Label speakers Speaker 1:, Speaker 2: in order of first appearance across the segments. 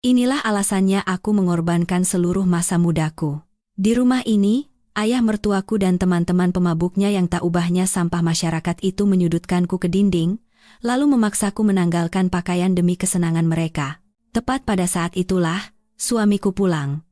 Speaker 1: Inilah alasannya aku mengorbankan seluruh masa mudaku. Di rumah ini, ayah mertuaku dan teman-teman pemabuknya yang tak ubahnya sampah masyarakat itu menyudutkanku ke dinding, lalu memaksaku menanggalkan pakaian demi kesenangan mereka. Tepat pada saat itulah, suamiku pulang.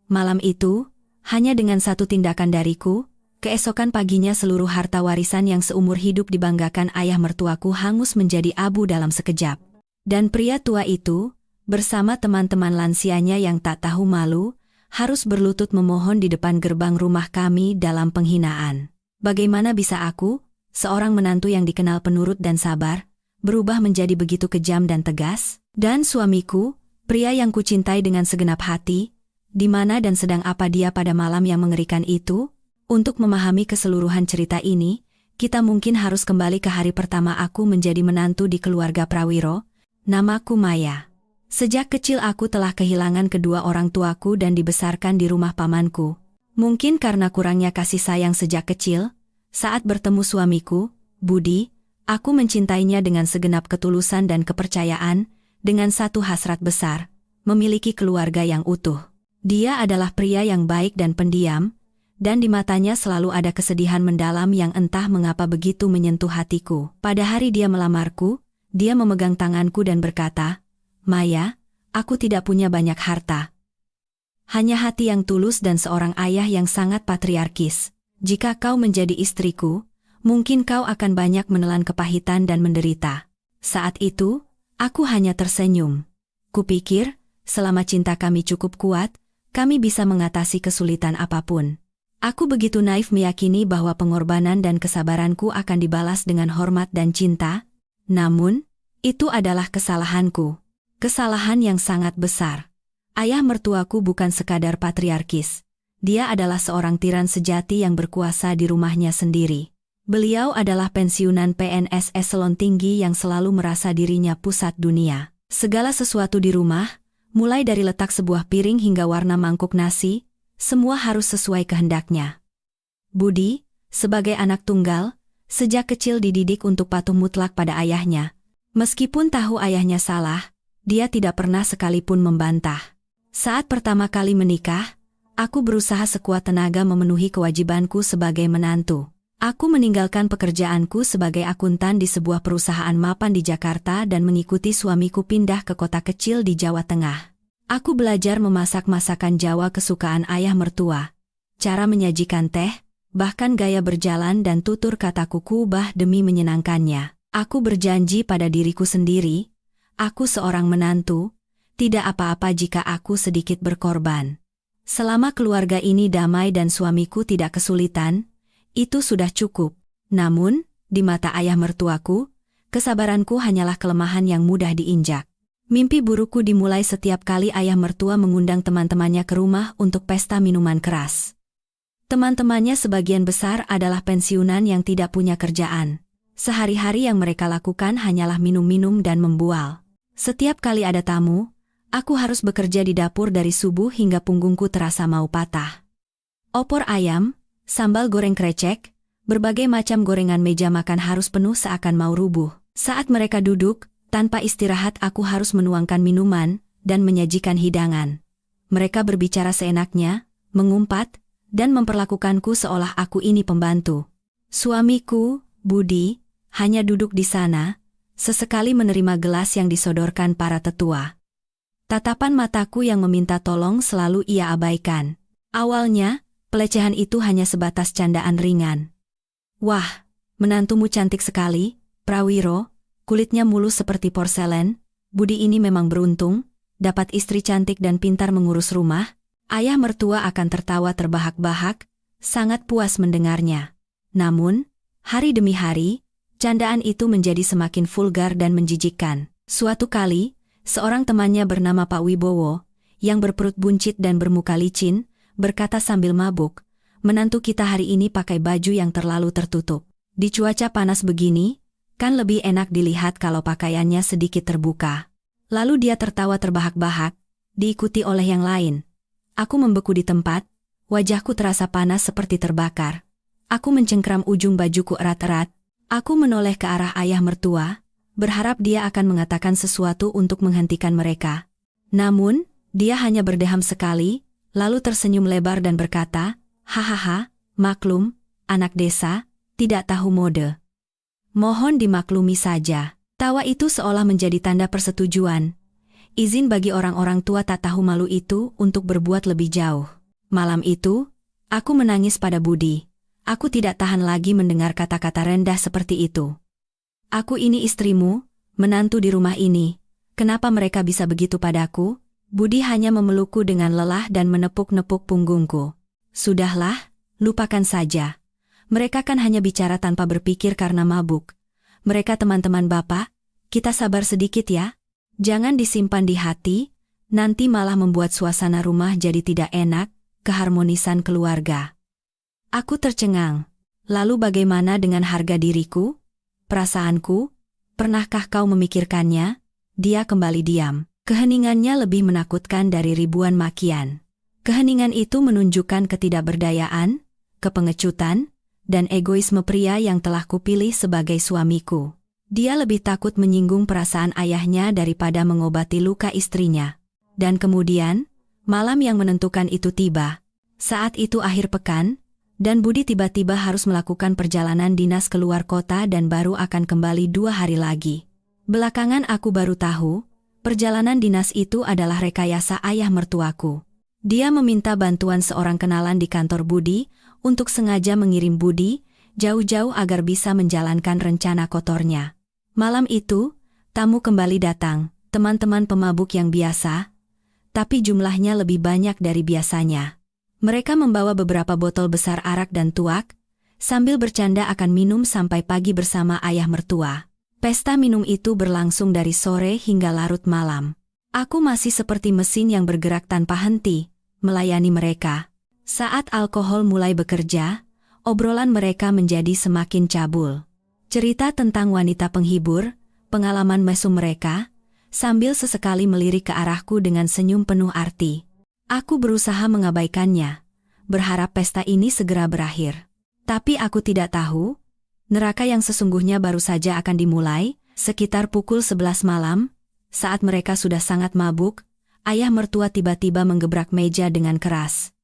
Speaker 1: Malam itu, hanya dengan satu tindakan dariku, keesokan paginya seluruh harta warisan yang seumur hidup dibanggakan ayah mertuaku hangus menjadi abu dalam sekejap. Dan pria tua itu, bersama teman-teman lansianya yang tak tahu malu, harus berlutut memohon di depan gerbang rumah kami dalam penghinaan. Bagaimana bisa aku, seorang menantu yang dikenal penurut dan sabar, berubah menjadi begitu kejam dan tegas? Dan suamiku, pria yang kucintai dengan segenap hati, di mana dan sedang apa dia pada malam yang mengerikan itu? Untuk memahami keseluruhan cerita ini, kita mungkin harus kembali ke hari pertama aku menjadi menantu di keluarga Prawiro. Namaku Maya. Sejak kecil aku telah kehilangan kedua orang tuaku dan dibesarkan di rumah pamanku. Mungkin karena kurangnya kasih sayang sejak kecil, saat bertemu suamiku, Budi, aku mencintainya dengan segenap ketulusan dan kepercayaan, dengan satu hasrat besar, memiliki keluarga yang utuh. Dia adalah pria yang baik dan pendiam, dan di matanya selalu ada kesedihan mendalam yang entah mengapa begitu menyentuh hatiku. Pada hari dia melamarku, dia memegang tanganku dan berkata, "Maya, aku tidak punya banyak harta. Hanya hati yang tulus dan seorang ayah yang sangat patriarkis. Jika kau menjadi istriku, mungkin kau akan banyak menelan kepahitan dan menderita." Saat itu, aku hanya tersenyum. Kupikir, selama cinta kami cukup kuat, kami bisa mengatasi kesulitan apapun. Aku begitu naif meyakini bahwa pengorbanan dan kesabaranku akan dibalas dengan hormat dan cinta. Namun, itu adalah kesalahanku. Kesalahan yang sangat besar. Ayah mertuaku bukan sekadar patriarkis. Dia adalah seorang tiran sejati yang berkuasa di rumahnya sendiri. Beliau adalah pensiunan PNS eselon tinggi yang selalu merasa dirinya pusat dunia. Segala sesuatu di rumah, mulai dari letak sebuah piring hingga warna mangkuk nasi, semua harus sesuai kehendaknya. Budi, sebagai anak tunggal, sejak kecil dididik untuk patuh mutlak pada ayahnya. Meskipun tahu ayahnya salah, dia tidak pernah sekalipun membantah. Saat pertama kali menikah, aku berusaha sekuat tenaga memenuhi kewajibanku sebagai menantu. Aku meninggalkan pekerjaanku sebagai akuntan di sebuah perusahaan mapan di Jakarta dan mengikuti suamiku pindah ke kota kecil di Jawa Tengah. Aku belajar memasak masakan Jawa kesukaan ayah mertua. Cara menyajikan teh, bahkan gaya berjalan dan tutur kataku kubah demi menyenangkannya. Aku berjanji pada diriku sendiri, aku seorang menantu, tidak apa-apa jika aku sedikit berkorban. Selama keluarga ini damai dan suamiku tidak kesulitan, itu sudah cukup. Namun, di mata ayah mertuaku, kesabaranku hanyalah kelemahan yang mudah diinjak. Mimpi burukku dimulai setiap kali ayah mertua mengundang teman-temannya ke rumah untuk pesta minuman keras. Teman-temannya sebagian besar adalah pensiunan yang tidak punya kerjaan. Sehari-hari yang mereka lakukan hanyalah minum-minum dan membual. Setiap kali ada tamu, aku harus bekerja di dapur dari subuh hingga punggungku terasa mau patah. Opor ayam, sambal goreng krecek, berbagai macam gorengan meja makan harus penuh seakan mau rubuh. Saat mereka duduk, tanpa istirahat aku harus menuangkan minuman dan menyajikan hidangan. Mereka berbicara seenaknya, mengumpat, dan memperlakukanku seolah aku ini pembantu. Suamiku, Budi, hanya duduk di sana, sesekali menerima gelas yang disodorkan para tetua. Tatapan mataku yang meminta tolong selalu ia abaikan. Awalnya, pelecehan itu hanya sebatas candaan ringan. "Wah, menantumu cantik sekali, Prawiro, kulitnya mulus seperti porselen. Budi ini memang beruntung, dapat istri cantik dan pintar mengurus rumah." Ayah mertua akan tertawa terbahak-bahak, sangat puas mendengarnya. Namun, hari demi hari, candaan itu menjadi semakin vulgar dan menjijikkan. Suatu kali, seorang temannya bernama Pak Wibowo, yang berperut buncit dan bermuka licin, berkata sambil mabuk, "Menantu kita hari ini pakai baju yang terlalu tertutup. Di cuaca panas begini, kan lebih enak dilihat kalau pakaiannya sedikit terbuka." Lalu dia tertawa terbahak-bahak, diikuti oleh yang lain. Aku membeku di tempat, wajahku terasa panas seperti terbakar. Aku mencengkram ujung bajuku erat-erat. Aku menoleh ke arah ayah mertua, berharap dia akan mengatakan sesuatu untuk menghentikan mereka. Namun, dia hanya berdeham sekali, lalu tersenyum lebar dan berkata, "Hahaha, maklum, anak desa, tidak tahu mode. Mohon dimaklumi saja." Tawa itu seolah menjadi tanda persetujuan. Izin bagi orang-orang tua tak tahu malu itu untuk berbuat lebih jauh. Malam itu, aku menangis pada Budi. Aku tidak tahan lagi mendengar kata-kata rendah seperti itu. "Aku ini istrimu, menantu di rumah ini. Kenapa mereka bisa begitu padaku?" Budi hanya memelukku dengan lelah dan menepuk-nepuk punggungku. "Sudahlah, lupakan saja. Mereka kan hanya bicara tanpa berpikir karena mabuk. Mereka teman-teman Bapak, kita sabar sedikit ya. Jangan disimpan di hati, nanti malah membuat suasana rumah jadi tidak enak, keharmonisan keluarga." Aku tercengang. Lalu bagaimana dengan harga diriku? Perasaanku? Pernahkah kau memikirkannya? Dia kembali diam. Keheningannya lebih menakutkan dari ribuan makian. Keheningan itu menunjukkan ketidakberdayaan, kepengecutan, dan egoisme pria yang telah kupilih sebagai suamiku. Dia lebih takut menyinggung perasaan ayahnya daripada mengobati luka istrinya. Dan kemudian, malam yang menentukan itu tiba. Saat itu akhir pekan, dan Budi tiba-tiba harus melakukan perjalanan dinas keluar kota dan baru akan kembali 2 hari lagi. Belakangan aku baru tahu, perjalanan dinas itu adalah rekayasa ayah mertuaku. Dia meminta bantuan seorang kenalan di kantor Budi untuk sengaja mengirim Budi jauh-jauh agar bisa menjalankan rencana kotornya. Malam itu, tamu kembali datang, teman-teman pemabuk yang biasa, tapi jumlahnya lebih banyak dari biasanya. Mereka membawa beberapa botol besar arak dan tuak, sambil bercanda akan minum sampai pagi bersama ayah mertua. Pesta minum itu berlangsung dari sore hingga larut malam. Aku masih seperti mesin yang bergerak tanpa henti, melayani mereka. Saat alkohol mulai bekerja, obrolan mereka menjadi semakin cabul. Cerita tentang wanita penghibur, pengalaman mesum mereka, sambil sesekali melirik ke arahku dengan senyum penuh arti. Aku berusaha mengabaikannya, berharap pesta ini segera berakhir. Tapi aku tidak tahu, neraka yang sesungguhnya baru saja akan dimulai, sekitar pukul 11 malam, saat mereka sudah sangat mabuk, ayah mertua tiba-tiba menggebrak meja dengan keras.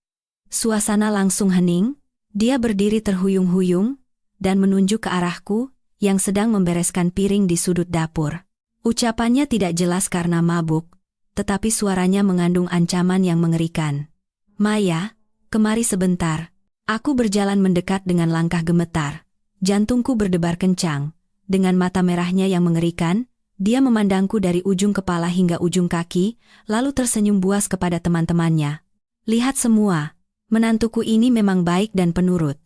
Speaker 1: Suasana langsung hening, dia berdiri terhuyung-huyung, dan menunjuk ke arahku, yang sedang membereskan piring di sudut dapur. Ucapannya tidak jelas karena mabuk, tetapi suaranya mengandung ancaman yang mengerikan. "Maya, kemari sebentar." Aku berjalan mendekat dengan langkah gemetar. Jantungku berdebar kencang. Dengan mata merahnya yang mengerikan, dia memandangku dari ujung kepala hingga ujung kaki, lalu tersenyum buas kepada teman-temannya. "Lihat semua. Menantuku ini memang baik dan penurut.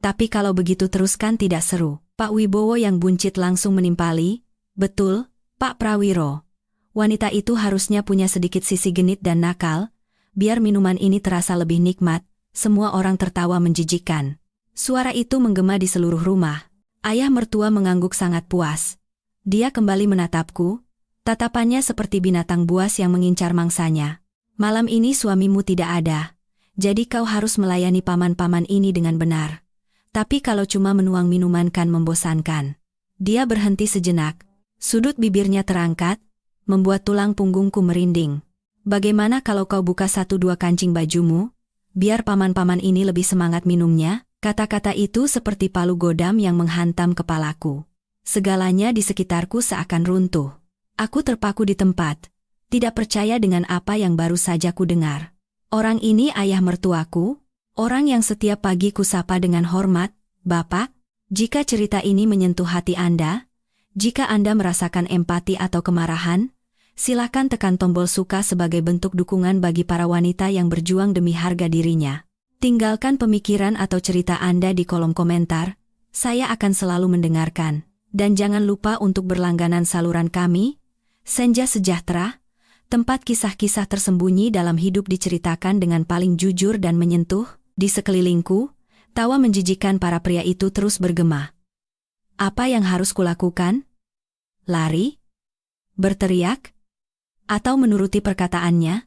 Speaker 1: Tapi kalau begitu terus kan tidak seru." Pak Wibowo yang buncit langsung menimpali, "Betul, Pak Prawiro. Wanita itu harusnya punya sedikit sisi genit dan nakal, biar minuman ini terasa lebih nikmat." Semua orang tertawa menjijikkan. Suara itu menggema di seluruh rumah. Ayah mertua mengangguk sangat puas. Dia kembali menatapku, tatapannya seperti binatang buas yang mengincar mangsanya. "Malam ini suamimu tidak ada. Jadi kau harus melayani paman-paman ini dengan benar. Tapi kalau cuma menuang minuman kan membosankan." Dia berhenti sejenak. Sudut bibirnya terangkat, membuat tulang punggungku merinding. "Bagaimana kalau kau buka 1-2 kancing bajumu? Biar paman-paman ini lebih semangat minumnya." Kata-kata itu seperti palu godam yang menghantam kepalaku. Segalanya di sekitarku seakan runtuh. Aku terpaku di tempat, tidak percaya dengan apa yang baru saja ku dengar. Orang ini ayah mertuaku, orang yang setiap pagi kusapa dengan hormat, "Bapak." Jika cerita ini menyentuh hati Anda, jika Anda merasakan empati atau kemarahan, silakan tekan tombol suka sebagai bentuk dukungan bagi para wanita yang berjuang demi harga dirinya. Tinggalkan pemikiran atau cerita Anda di kolom komentar, saya akan selalu mendengarkan. Dan jangan lupa untuk berlangganan saluran kami, Senja Sejahtera, tempat kisah-kisah tersembunyi dalam hidup diceritakan dengan paling jujur dan menyentuh. Di sekelilingku, tawa menjijikan para pria itu terus bergema. Apa yang harus kulakukan? Lari? Berteriak? Atau menuruti perkataannya?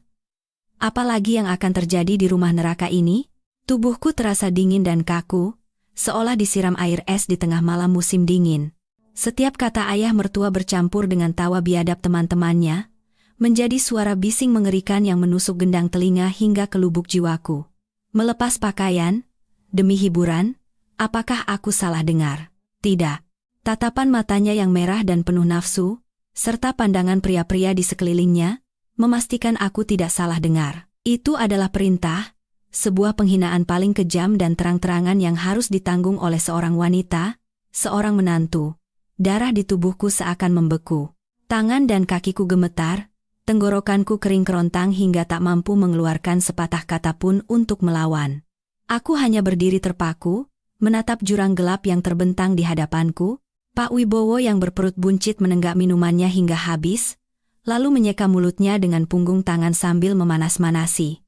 Speaker 1: Apalagi yang akan terjadi di rumah neraka ini? Tubuhku terasa dingin dan kaku, seolah disiram air es di tengah malam musim dingin. Setiap kata ayah mertua bercampur dengan tawa biadab teman-temannya, menjadi suara bising mengerikan yang menusuk gendang telinga hingga ke lubuk jiwaku. Melepas pakaian, demi hiburan, apakah aku salah dengar? Tidak. Tatapan matanya yang merah dan penuh nafsu, serta pandangan pria-pria di sekelilingnya, memastikan aku tidak salah dengar. Itu adalah perintah, sebuah penghinaan paling kejam dan terang-terangan yang harus ditanggung oleh seorang wanita, seorang menantu. Darah di tubuhku seakan membeku. Tangan dan kakiku gemetar, tenggorokanku kering kerontang hingga tak mampu mengeluarkan sepatah kata pun untuk melawan. Aku hanya berdiri terpaku, menatap jurang gelap yang terbentang di hadapanku. Pak Wibowo yang berperut buncit menenggak minumannya hingga habis, lalu menyeka mulutnya dengan punggung tangan sambil memanas-manasi.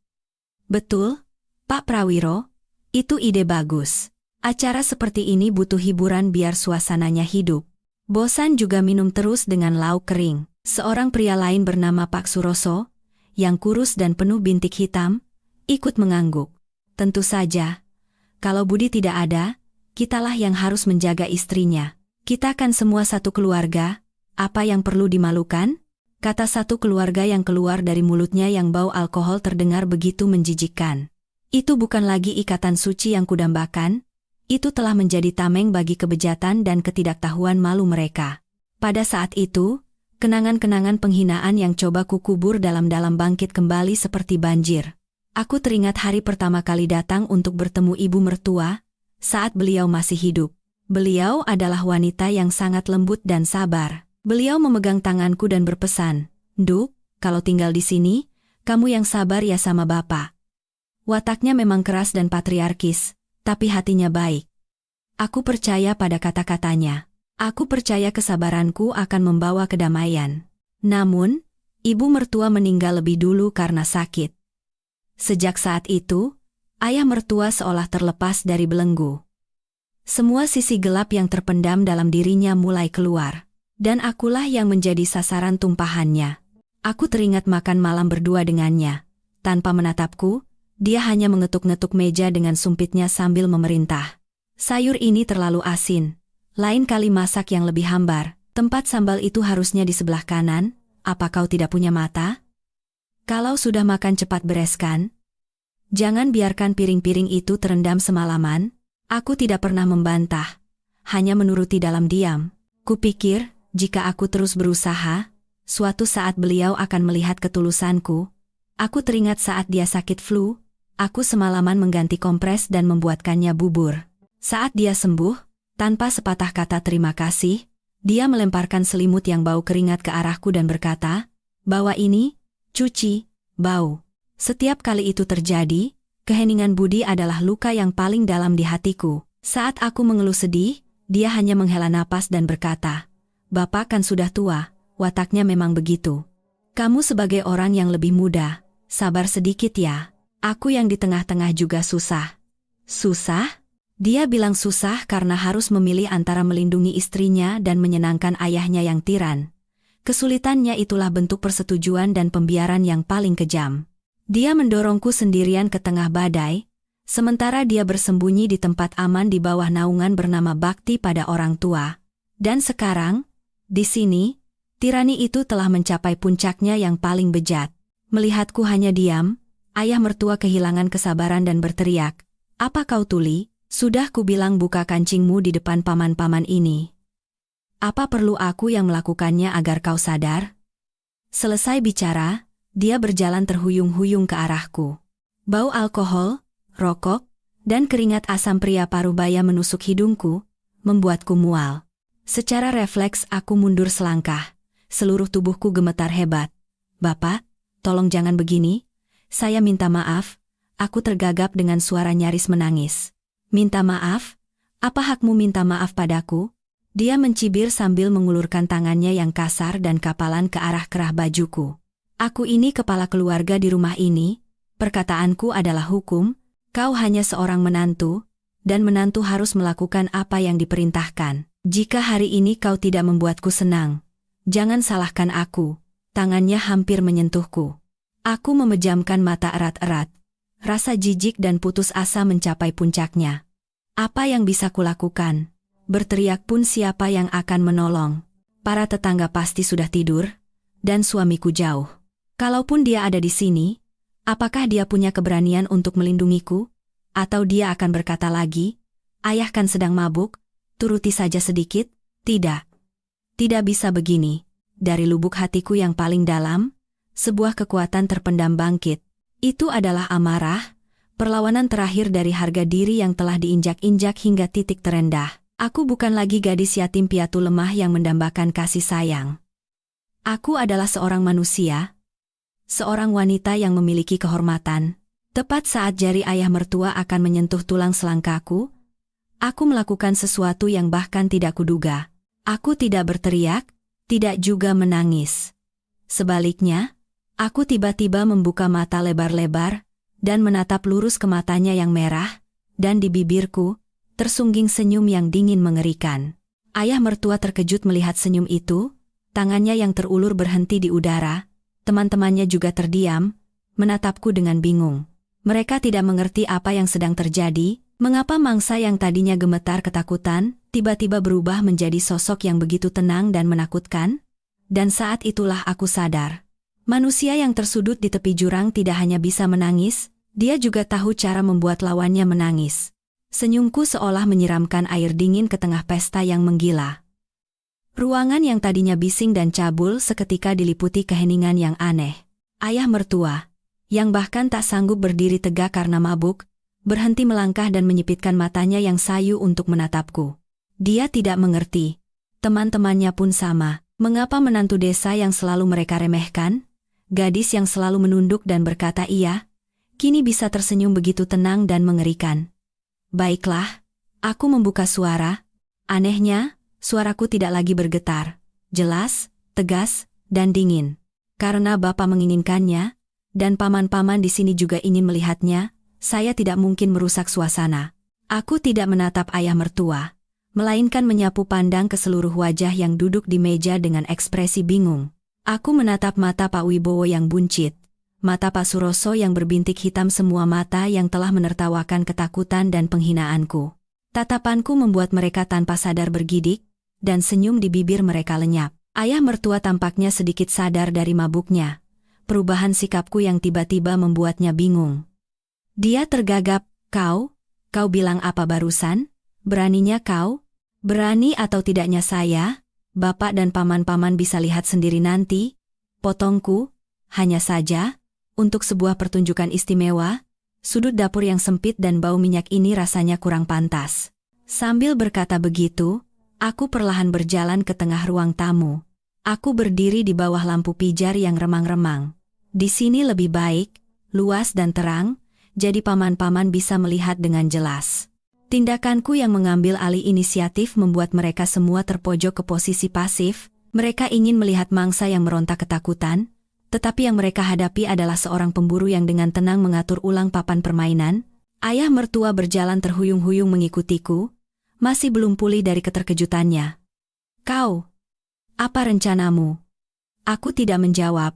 Speaker 1: Betul, Pak Prawiro, itu ide bagus. Acara seperti ini butuh hiburan biar suasananya hidup. Bosan juga minum terus dengan lauk kering. Seorang pria lain bernama Pak Suroso, yang kurus dan penuh bintik hitam, ikut mengangguk. Tentu saja, kalau Budi tidak ada, kitalah yang harus menjaga istrinya. Kita kan semua satu keluarga, apa yang perlu dimalukan? Kata satu keluarga yang keluar dari mulutnya yang bau alkohol terdengar begitu menjijikkan. Itu bukan lagi ikatan suci yang kudambakan, itu telah menjadi tameng bagi kebejatan dan ketidaktahuan malu mereka. Pada saat itu, kenangan-kenangan penghinaan yang coba kukubur dalam-dalam bangkit kembali seperti banjir. Aku teringat hari pertama kali datang untuk bertemu ibu mertua, saat beliau masih hidup. Beliau adalah wanita yang sangat lembut dan sabar. Beliau memegang tanganku dan berpesan, "Nduk, kalau tinggal di sini, kamu yang sabar ya sama bapak." Wataknya memang keras dan patriarkis, tapi hatinya baik. Aku percaya pada kata-katanya. Aku percaya kesabaranku akan membawa kedamaian. Namun, ibu mertua meninggal lebih dulu karena sakit. Sejak saat itu, ayah mertua seolah terlepas dari belenggu. Semua sisi gelap yang terpendam dalam dirinya mulai keluar, dan akulah yang menjadi sasaran tumpahannya. Aku teringat makan malam berdua dengannya. Tanpa menatapku, dia hanya mengetuk-ngetuk meja dengan sumpitnya sambil memerintah. "Sayur ini terlalu asin. Lain kali masak yang lebih hambar. Tempat sambal itu harusnya di sebelah kanan. Apa kau tidak punya mata? Kalau sudah makan cepat bereskan. Jangan biarkan piring-piring itu terendam semalaman." Aku tidak pernah membantah, hanya menuruti dalam diam. Kupikir, jika aku terus berusaha, suatu saat beliau akan melihat ketulusanku. Aku teringat saat dia sakit flu, aku semalaman mengganti kompres dan membuatkannya bubur. Saat dia sembuh, tanpa sepatah kata terima kasih, dia melemparkan selimut yang bau keringat ke arahku dan berkata, "Bawa ini, cuci, bau." Setiap kali itu terjadi, keheningan Budi adalah luka yang paling dalam di hatiku. Saat aku mengeluh sedih, dia hanya menghela napas dan berkata, "Bapak kan sudah tua, wataknya memang begitu. Kamu sebagai orang yang lebih muda, sabar sedikit ya. Aku yang di tengah-tengah juga susah." Susah? Dia bilang susah karena harus memilih antara melindungi istrinya dan menyenangkan ayahnya yang tiran. Kesulitannya itulah bentuk persetujuan dan pembiaran yang paling kejam. Dia mendorongku sendirian ke tengah badai, sementara dia bersembunyi di tempat aman di bawah naungan bernama bakti pada orang tua. Dan sekarang, di sini, tirani itu telah mencapai puncaknya yang paling bejat. Melihatku hanya diam, ayah mertua kehilangan kesabaran dan berteriak, "Apa kau tuli? Sudah kubilang buka kancingmu di depan paman-paman ini. Apa perlu aku yang melakukannya agar kau sadar?" Selesai bicara, dia berjalan terhuyung-huyung ke arahku. Bau alkohol, rokok, dan keringat asam pria parubaya menusuk hidungku, membuatku mual. Secara refleks aku mundur selangkah. Seluruh tubuhku gemetar hebat. "Bapak, tolong jangan begini. Saya minta maaf." Aku tergagap dengan suara nyaris menangis. "Minta maaf? Apa hakmu minta maaf padaku?" Dia mencibir sambil mengulurkan tangannya yang kasar dan kapalan ke arah kerah bajuku. "Aku ini kepala keluarga di rumah ini, perkataanku adalah hukum, kau hanya seorang menantu, dan menantu harus melakukan apa yang diperintahkan. Jika hari ini kau tidak membuatku senang, jangan salahkan aku." Tangannya hampir menyentuhku. Aku memejamkan mata erat-erat. Rasa jijik dan putus asa mencapai puncaknya. Apa yang bisa kulakukan? Berteriak pun siapa yang akan menolong? Para tetangga pasti sudah tidur, dan suamiku jauh. Kalaupun dia ada di sini, apakah dia punya keberanian untuk melindungiku? Atau dia akan berkata lagi, "Ayah kan sedang mabuk, turuti saja sedikit." Tidak. Tidak bisa begini. Dari lubuk hatiku yang paling dalam, sebuah kekuatan terpendam bangkit. Itu adalah amarah, perlawanan terakhir dari harga diri yang telah diinjak-injak hingga titik terendah. Aku bukan lagi gadis yatim piatu lemah yang mendambakan kasih sayang. Aku adalah seorang manusia, seorang wanita yang memiliki kehormatan. Tepat saat jari ayah mertua akan menyentuh tulang selangkaku, aku melakukan sesuatu yang bahkan tidak kuduga. Aku tidak berteriak, tidak juga menangis. Sebaliknya, aku tiba-tiba membuka mata lebar-lebar dan menatap lurus ke matanya yang merah, dan di bibirku tersungging senyum yang dingin mengerikan. Ayah mertua terkejut melihat senyum itu, tangannya yang terulur berhenti di udara, teman-temannya juga terdiam, menatapku dengan bingung. Mereka tidak mengerti apa yang sedang terjadi, mengapa mangsa yang tadinya gemetar ketakutan, tiba-tiba berubah menjadi sosok yang begitu tenang dan menakutkan? Dan saat itulah aku sadar. Manusia yang tersudut di tepi jurang tidak hanya bisa menangis, dia juga tahu cara membuat lawannya menangis. Senyumku seolah menyiramkan air dingin ke tengah pesta yang menggila. Ruangan yang tadinya bising dan cabul seketika diliputi keheningan yang aneh. Ayah mertua, yang bahkan tak sanggup berdiri tegak karena mabuk, berhenti melangkah dan menyipitkan matanya yang sayu untuk menatapku. Dia tidak mengerti. Teman-temannya pun sama. Mengapa menantu desa yang selalu mereka remehkan, gadis yang selalu menunduk dan berkata iya, kini bisa tersenyum begitu tenang dan mengerikan. Baiklah, aku membuka suara. Anehnya, suaraku tidak lagi bergetar, jelas, tegas, dan dingin. Karena Bapak menginginkannya, dan paman-paman di sini juga ingin melihatnya, saya tidak mungkin merusak suasana. Aku tidak menatap ayah mertua, melainkan menyapu pandang ke seluruh wajah yang duduk di meja dengan ekspresi bingung. Aku menatap mata Pak Wibowo yang buncit, mata Pak Suroso yang berbintik hitam, semua mata yang telah menertawakan ketakutan dan penghinaanku. Tatapanku membuat mereka tanpa sadar bergidik, dan senyum di bibir mereka lenyap. Ayah mertua tampaknya sedikit sadar dari mabuknya. Perubahan sikapku yang tiba-tiba membuatnya bingung. Dia tergagap, kau bilang apa barusan? Beraninya kau? Berani atau tidaknya saya, Bapak dan paman-paman bisa lihat sendiri nanti. Potongku, hanya saja, untuk sebuah pertunjukan istimewa, sudut dapur yang sempit dan bau minyak ini rasanya kurang pantas. Sambil berkata begitu, aku perlahan berjalan ke tengah ruang tamu. Aku berdiri di bawah lampu pijar yang remang-remang. Di sini lebih baik, luas dan terang, jadi paman-paman bisa melihat dengan jelas. Tindakanku yang mengambil alih inisiatif membuat mereka semua terpojok ke posisi pasif. Mereka ingin melihat mangsa yang meronta ketakutan, tetapi yang mereka hadapi adalah seorang pemburu yang dengan tenang mengatur ulang papan permainan. Ayah mertua berjalan terhuyung-huyung mengikutiku, masih belum pulih dari keterkejutannya. Kau, apa rencanamu? Aku tidak menjawab,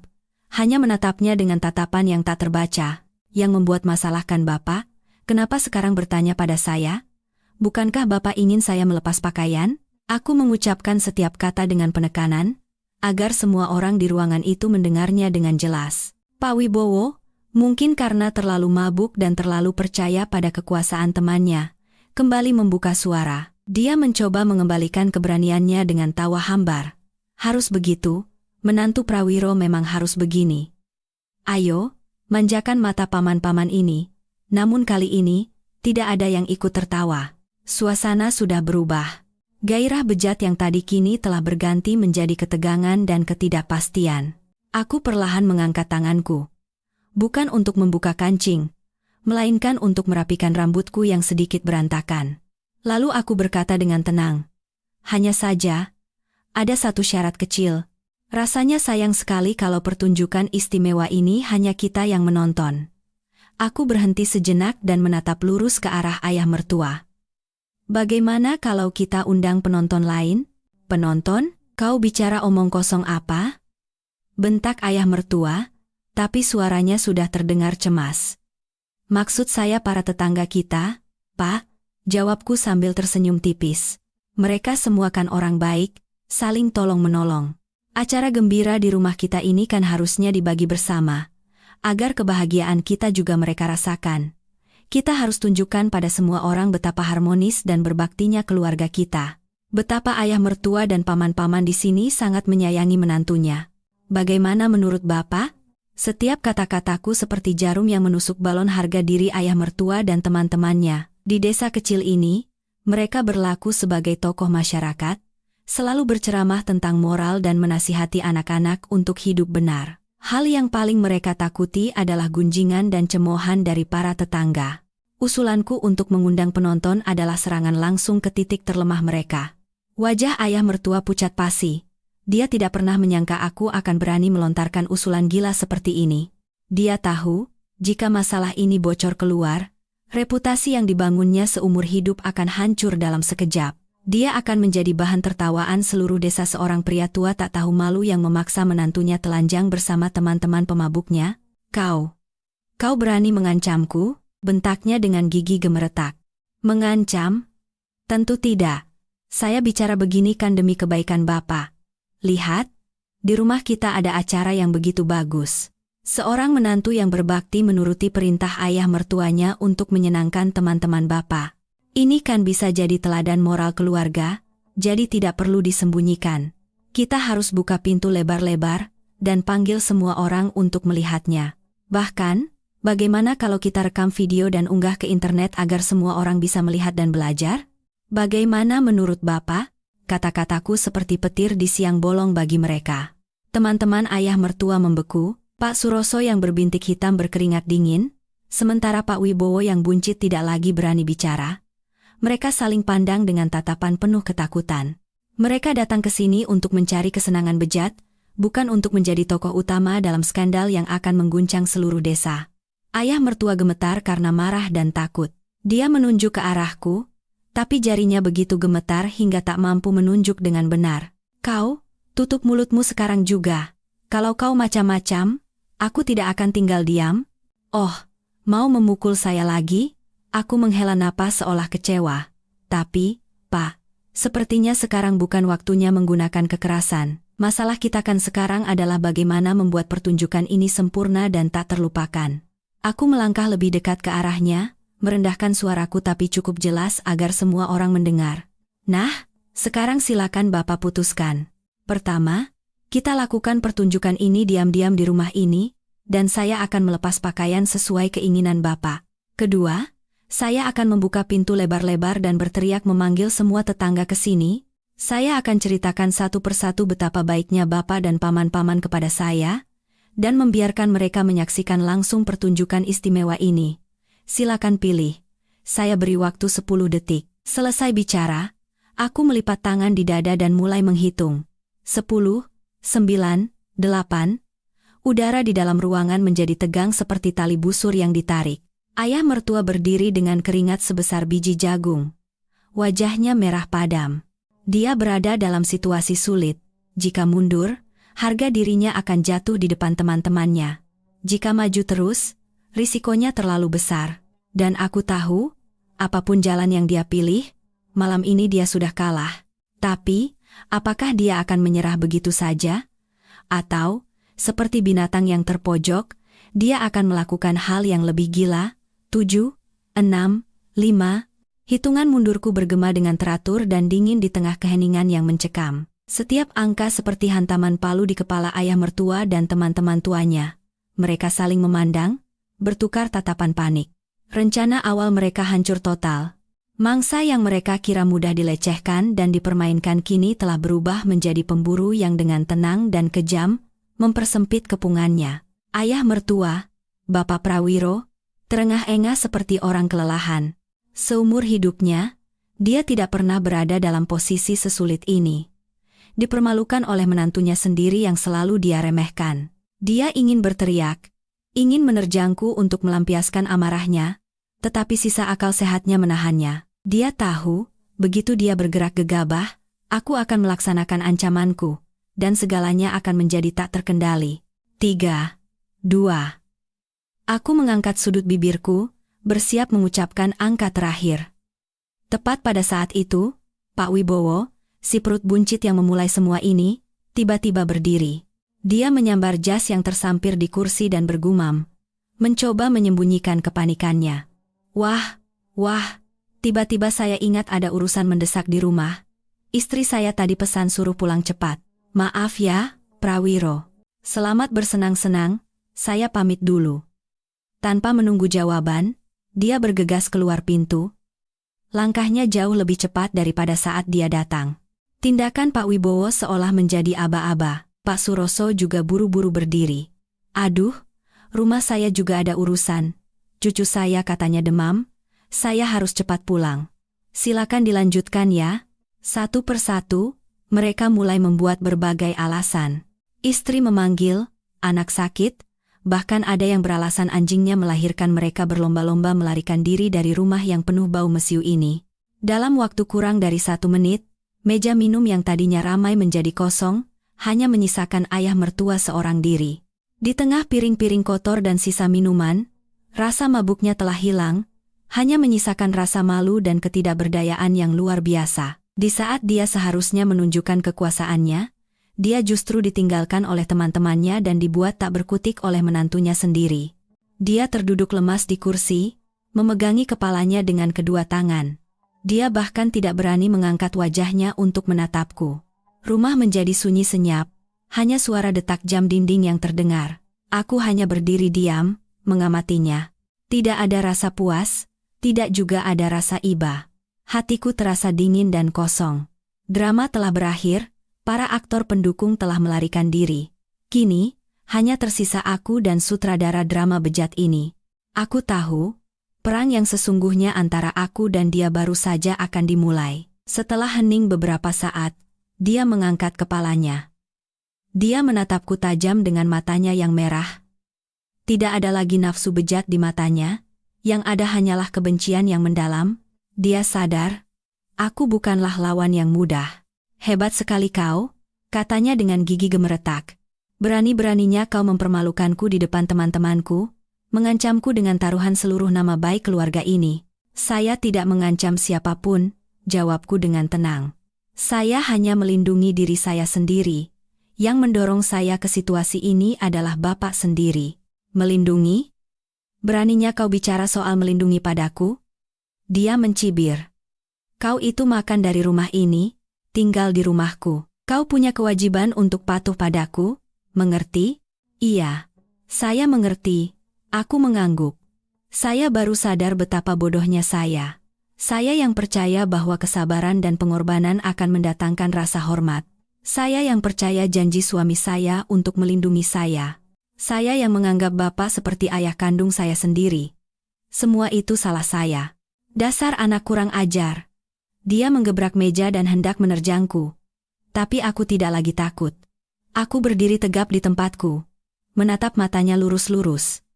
Speaker 1: hanya menatapnya dengan tatapan yang tak terbaca. Yang membuat masalah kan Bapak? Kenapa sekarang bertanya pada saya? Bukankah Bapak ingin saya melepas pakaian? Aku mengucapkan setiap kata dengan penekanan, agar semua orang di ruangan itu mendengarnya dengan jelas. Pak Wibowo, mungkin karena terlalu mabuk dan terlalu percaya pada kekuasaan temannya, kembali membuka suara. Dia mencoba mengembalikan keberaniannya dengan tawa hambar. Harus begitu, menantu Prawiro memang harus begini. Ayo, manjakan mata paman-paman ini. Namun kali ini, tidak ada yang ikut tertawa. Suasana sudah berubah. Gairah bejat yang tadi kini telah berganti menjadi ketegangan dan ketidakpastian. Aku perlahan mengangkat tanganku. Bukan untuk membuka kancing, melainkan untuk merapikan rambutku yang sedikit berantakan. Lalu aku berkata dengan tenang. Hanya saja, ada satu syarat kecil. Rasanya sayang sekali kalau pertunjukan istimewa ini hanya kita yang menonton. Aku berhenti sejenak dan menatap lurus ke arah ayah mertua. Bagaimana kalau kita undang penonton lain? Penonton? Kau bicara omong kosong apa? Bentak ayah mertua, tapi suaranya sudah terdengar cemas. Maksud saya para tetangga kita, Pak, jawabku sambil tersenyum tipis. Mereka semua kan orang baik, saling tolong-menolong. Acara gembira di rumah kita ini kan harusnya dibagi bersama, agar kebahagiaan kita juga mereka rasakan. Kita harus tunjukkan pada semua orang betapa harmonis dan berbaktinya keluarga kita. Betapa ayah mertua dan paman-paman di sini sangat menyayangi menantunya. Bagaimana menurut Bapak? Setiap kata-kataku seperti jarum yang menusuk balon harga diri ayah mertua dan teman-temannya. Di desa kecil ini, mereka berlaku sebagai tokoh masyarakat, selalu berceramah tentang moral dan menasihati anak-anak untuk hidup benar. Hal yang paling mereka takuti adalah gunjingan dan cemoohan dari para tetangga. Usulanku untuk mengundang penonton adalah serangan langsung ke titik terlemah mereka. Wajah ayah mertua pucat pasi. Dia tidak pernah menyangka aku akan berani melontarkan usulan gila seperti ini. Dia tahu, jika masalah ini bocor keluar, reputasi yang dibangunnya seumur hidup akan hancur dalam sekejap. Dia akan menjadi bahan tertawaan seluruh desa. Seorang pria tua tak tahu malu yang memaksa menantunya telanjang bersama teman-teman pemabuknya. Kau berani mengancamku? Bentaknya dengan gigi gemeretak. Mengancam? Tentu tidak. Saya bicara begini kan demi kebaikan Bapak. Lihat, di rumah kita ada acara yang begitu bagus. Seorang menantu yang berbakti menuruti perintah ayah mertuanya untuk menyenangkan teman-teman Bapak. Ini kan bisa jadi teladan moral keluarga, jadi tidak perlu disembunyikan. Kita harus buka pintu lebar-lebar, dan panggil semua orang untuk melihatnya. Bahkan, bagaimana kalau kita rekam video dan unggah ke internet agar semua orang bisa melihat dan belajar? Bagaimana menurut Bapak? Kata-kataku seperti petir di siang bolong bagi mereka. Teman-teman ayah mertua membeku, Pak Suroso yang berbintik hitam berkeringat dingin, sementara Pak Wibowo yang buncit tidak lagi berani bicara. Mereka saling pandang dengan tatapan penuh ketakutan. Mereka datang ke sini untuk mencari kesenangan bejat, bukan untuk menjadi tokoh utama dalam skandal yang akan mengguncang seluruh desa. Ayah mertua gemetar karena marah dan takut. Dia menunjuk ke arahku, tapi jarinya begitu gemetar hingga tak mampu menunjuk dengan benar. Kau, tutup mulutmu sekarang juga. Kalau kau macam-macam, aku tidak akan tinggal diam. Oh, mau memukul saya lagi? Aku menghela napas seolah kecewa. Tapi, Pak, sepertinya sekarang bukan waktunya menggunakan kekerasan. Masalah kita kan sekarang adalah bagaimana membuat pertunjukan ini sempurna dan tak terlupakan. Aku melangkah lebih dekat ke arahnya, merendahkan suaraku tapi cukup jelas agar semua orang mendengar. Nah, sekarang silakan Bapak putuskan. Pertama, kita lakukan pertunjukan ini diam-diam di rumah ini, dan saya akan melepas pakaian sesuai keinginan Bapak. Kedua, saya akan membuka pintu lebar-lebar dan berteriak memanggil semua tetangga ke sini. Saya akan ceritakan satu persatu betapa baiknya Bapak dan paman-paman kepada saya, dan membiarkan mereka menyaksikan langsung pertunjukan istimewa ini. Silakan pilih. Saya beri waktu 10 detik. Selesai bicara, aku melipat tangan di dada dan mulai menghitung. 10, 9, 8. Udara di dalam ruangan menjadi tegang seperti tali busur yang ditarik. Ayah mertua berdiri dengan keringat sebesar biji jagung. Wajahnya merah padam. Dia berada dalam situasi sulit. Jika mundur, harga dirinya akan jatuh di depan teman-temannya. Jika maju terus, risikonya terlalu besar. Dan aku tahu, apapun jalan yang dia pilih, malam ini dia sudah kalah. Tapi, apakah dia akan menyerah begitu saja? Atau, seperti binatang yang terpojok, dia akan melakukan hal yang lebih gila? 7, 6, 5. Hitungan mundurku bergema dengan teratur dan dingin di tengah keheningan yang mencekam. Setiap angka seperti hantaman palu di kepala ayah mertua dan teman-teman tuanya. Mereka saling memandang, bertukar tatapan panik. Rencana awal mereka hancur total. Mangsa yang mereka kira mudah dilecehkan dan dipermainkan kini telah berubah menjadi pemburu yang dengan tenang dan kejam, mempersempit kepungannya. Ayah mertua, Bapak Prawiro, terengah-engah seperti orang kelelahan. Seumur hidupnya, dia tidak pernah berada dalam posisi sesulit ini. Dipermalukan oleh menantunya sendiri yang selalu dia remehkan. Dia ingin berteriak, ingin menerjangku untuk melampiaskan amarahnya, tetapi sisa akal sehatnya menahannya. Dia tahu, begitu dia bergerak gegabah, aku akan melaksanakan ancamanku, dan segalanya akan menjadi tak terkendali. 3, 2. Aku mengangkat sudut bibirku, bersiap mengucapkan angka terakhir. Tepat pada saat itu, Pak Wibowo, si perut buncit yang memulai semua ini, tiba-tiba berdiri. Dia menyambar jas yang tersampir di kursi dan bergumam, mencoba menyembunyikan kepanikannya. Wah, tiba-tiba saya ingat ada urusan mendesak di rumah. Istri saya tadi pesan suruh pulang cepat. Maaf ya, Prawiro. Selamat bersenang-senang, saya pamit dulu. Tanpa menunggu jawaban, dia bergegas keluar pintu. Langkahnya jauh lebih cepat daripada saat dia datang. Tindakan Pak Wibowo seolah menjadi aba-aba. Pak Suroso juga buru-buru berdiri. Aduh, rumah saya juga ada urusan. Cucu saya katanya demam, saya harus cepat pulang. Silakan dilanjutkan ya. Satu persatu, mereka mulai membuat berbagai alasan. Istri memanggil, anak sakit, bahkan ada yang beralasan anjingnya melahirkan. Mereka berlomba-lomba melarikan diri dari rumah yang penuh bau mesiu ini. Dalam waktu kurang dari 1 menit, meja minum yang tadinya ramai menjadi kosong, hanya menyisakan ayah mertua seorang diri. Di tengah piring-piring kotor dan sisa minuman, rasa mabuknya telah hilang, hanya menyisakan rasa malu dan ketidakberdayaan yang luar biasa. Di saat dia seharusnya menunjukkan kekuasaannya, dia justru ditinggalkan oleh teman-temannya dan dibuat tak berkutik oleh menantunya sendiri. Dia terduduk lemas di kursi, memegangi kepalanya dengan kedua tangan. Dia bahkan tidak berani mengangkat wajahnya untuk menatapku. Rumah menjadi sunyi senyap, hanya suara detak jam dinding yang terdengar. Aku hanya berdiri diam, mengamatinya. Tidak ada rasa puas, tidak juga ada rasa iba. Hatiku terasa dingin dan kosong. Drama telah berakhir, para aktor pendukung telah melarikan diri. Kini, hanya tersisa aku dan sutradara drama bejat ini. Aku tahu, perang yang sesungguhnya antara aku dan dia baru saja akan dimulai. Setelah hening beberapa saat, dia mengangkat kepalanya. Dia menatapku tajam dengan matanya yang merah. Tidak ada lagi nafsu bejat di matanya, yang ada hanyalah kebencian yang mendalam. Dia sadar, aku bukanlah lawan yang mudah. Hebat sekali kau, katanya dengan gigi gemeretak. Berani-beraninya kau mempermalukanku di depan teman-temanku, mengancamku dengan taruhan seluruh nama baik keluarga ini. Saya tidak mengancam siapapun, jawabku dengan tenang. Saya hanya melindungi diri saya sendiri. Yang mendorong saya ke situasi ini adalah Bapak sendiri. Melindungi? Beraninya kau bicara soal melindungi padaku? Dia mencibir. Kau itu makan dari rumah ini, tinggal di rumahku. Kau punya kewajiban untuk patuh padaku, mengerti? Iya. Saya mengerti. Aku mengangguk. Saya baru sadar betapa bodohnya saya. Saya yang percaya bahwa kesabaran dan pengorbanan akan mendatangkan rasa hormat. Saya yang percaya janji suami saya untuk melindungi saya. Saya yang menganggap Bapak seperti ayah kandung saya sendiri. Semua itu salah saya. Dasar anak kurang ajar. Dia menggebrak meja dan hendak menerjangku. Tapi aku tidak lagi takut. Aku berdiri tegap di tempatku. Menatap matanya lurus-lurus.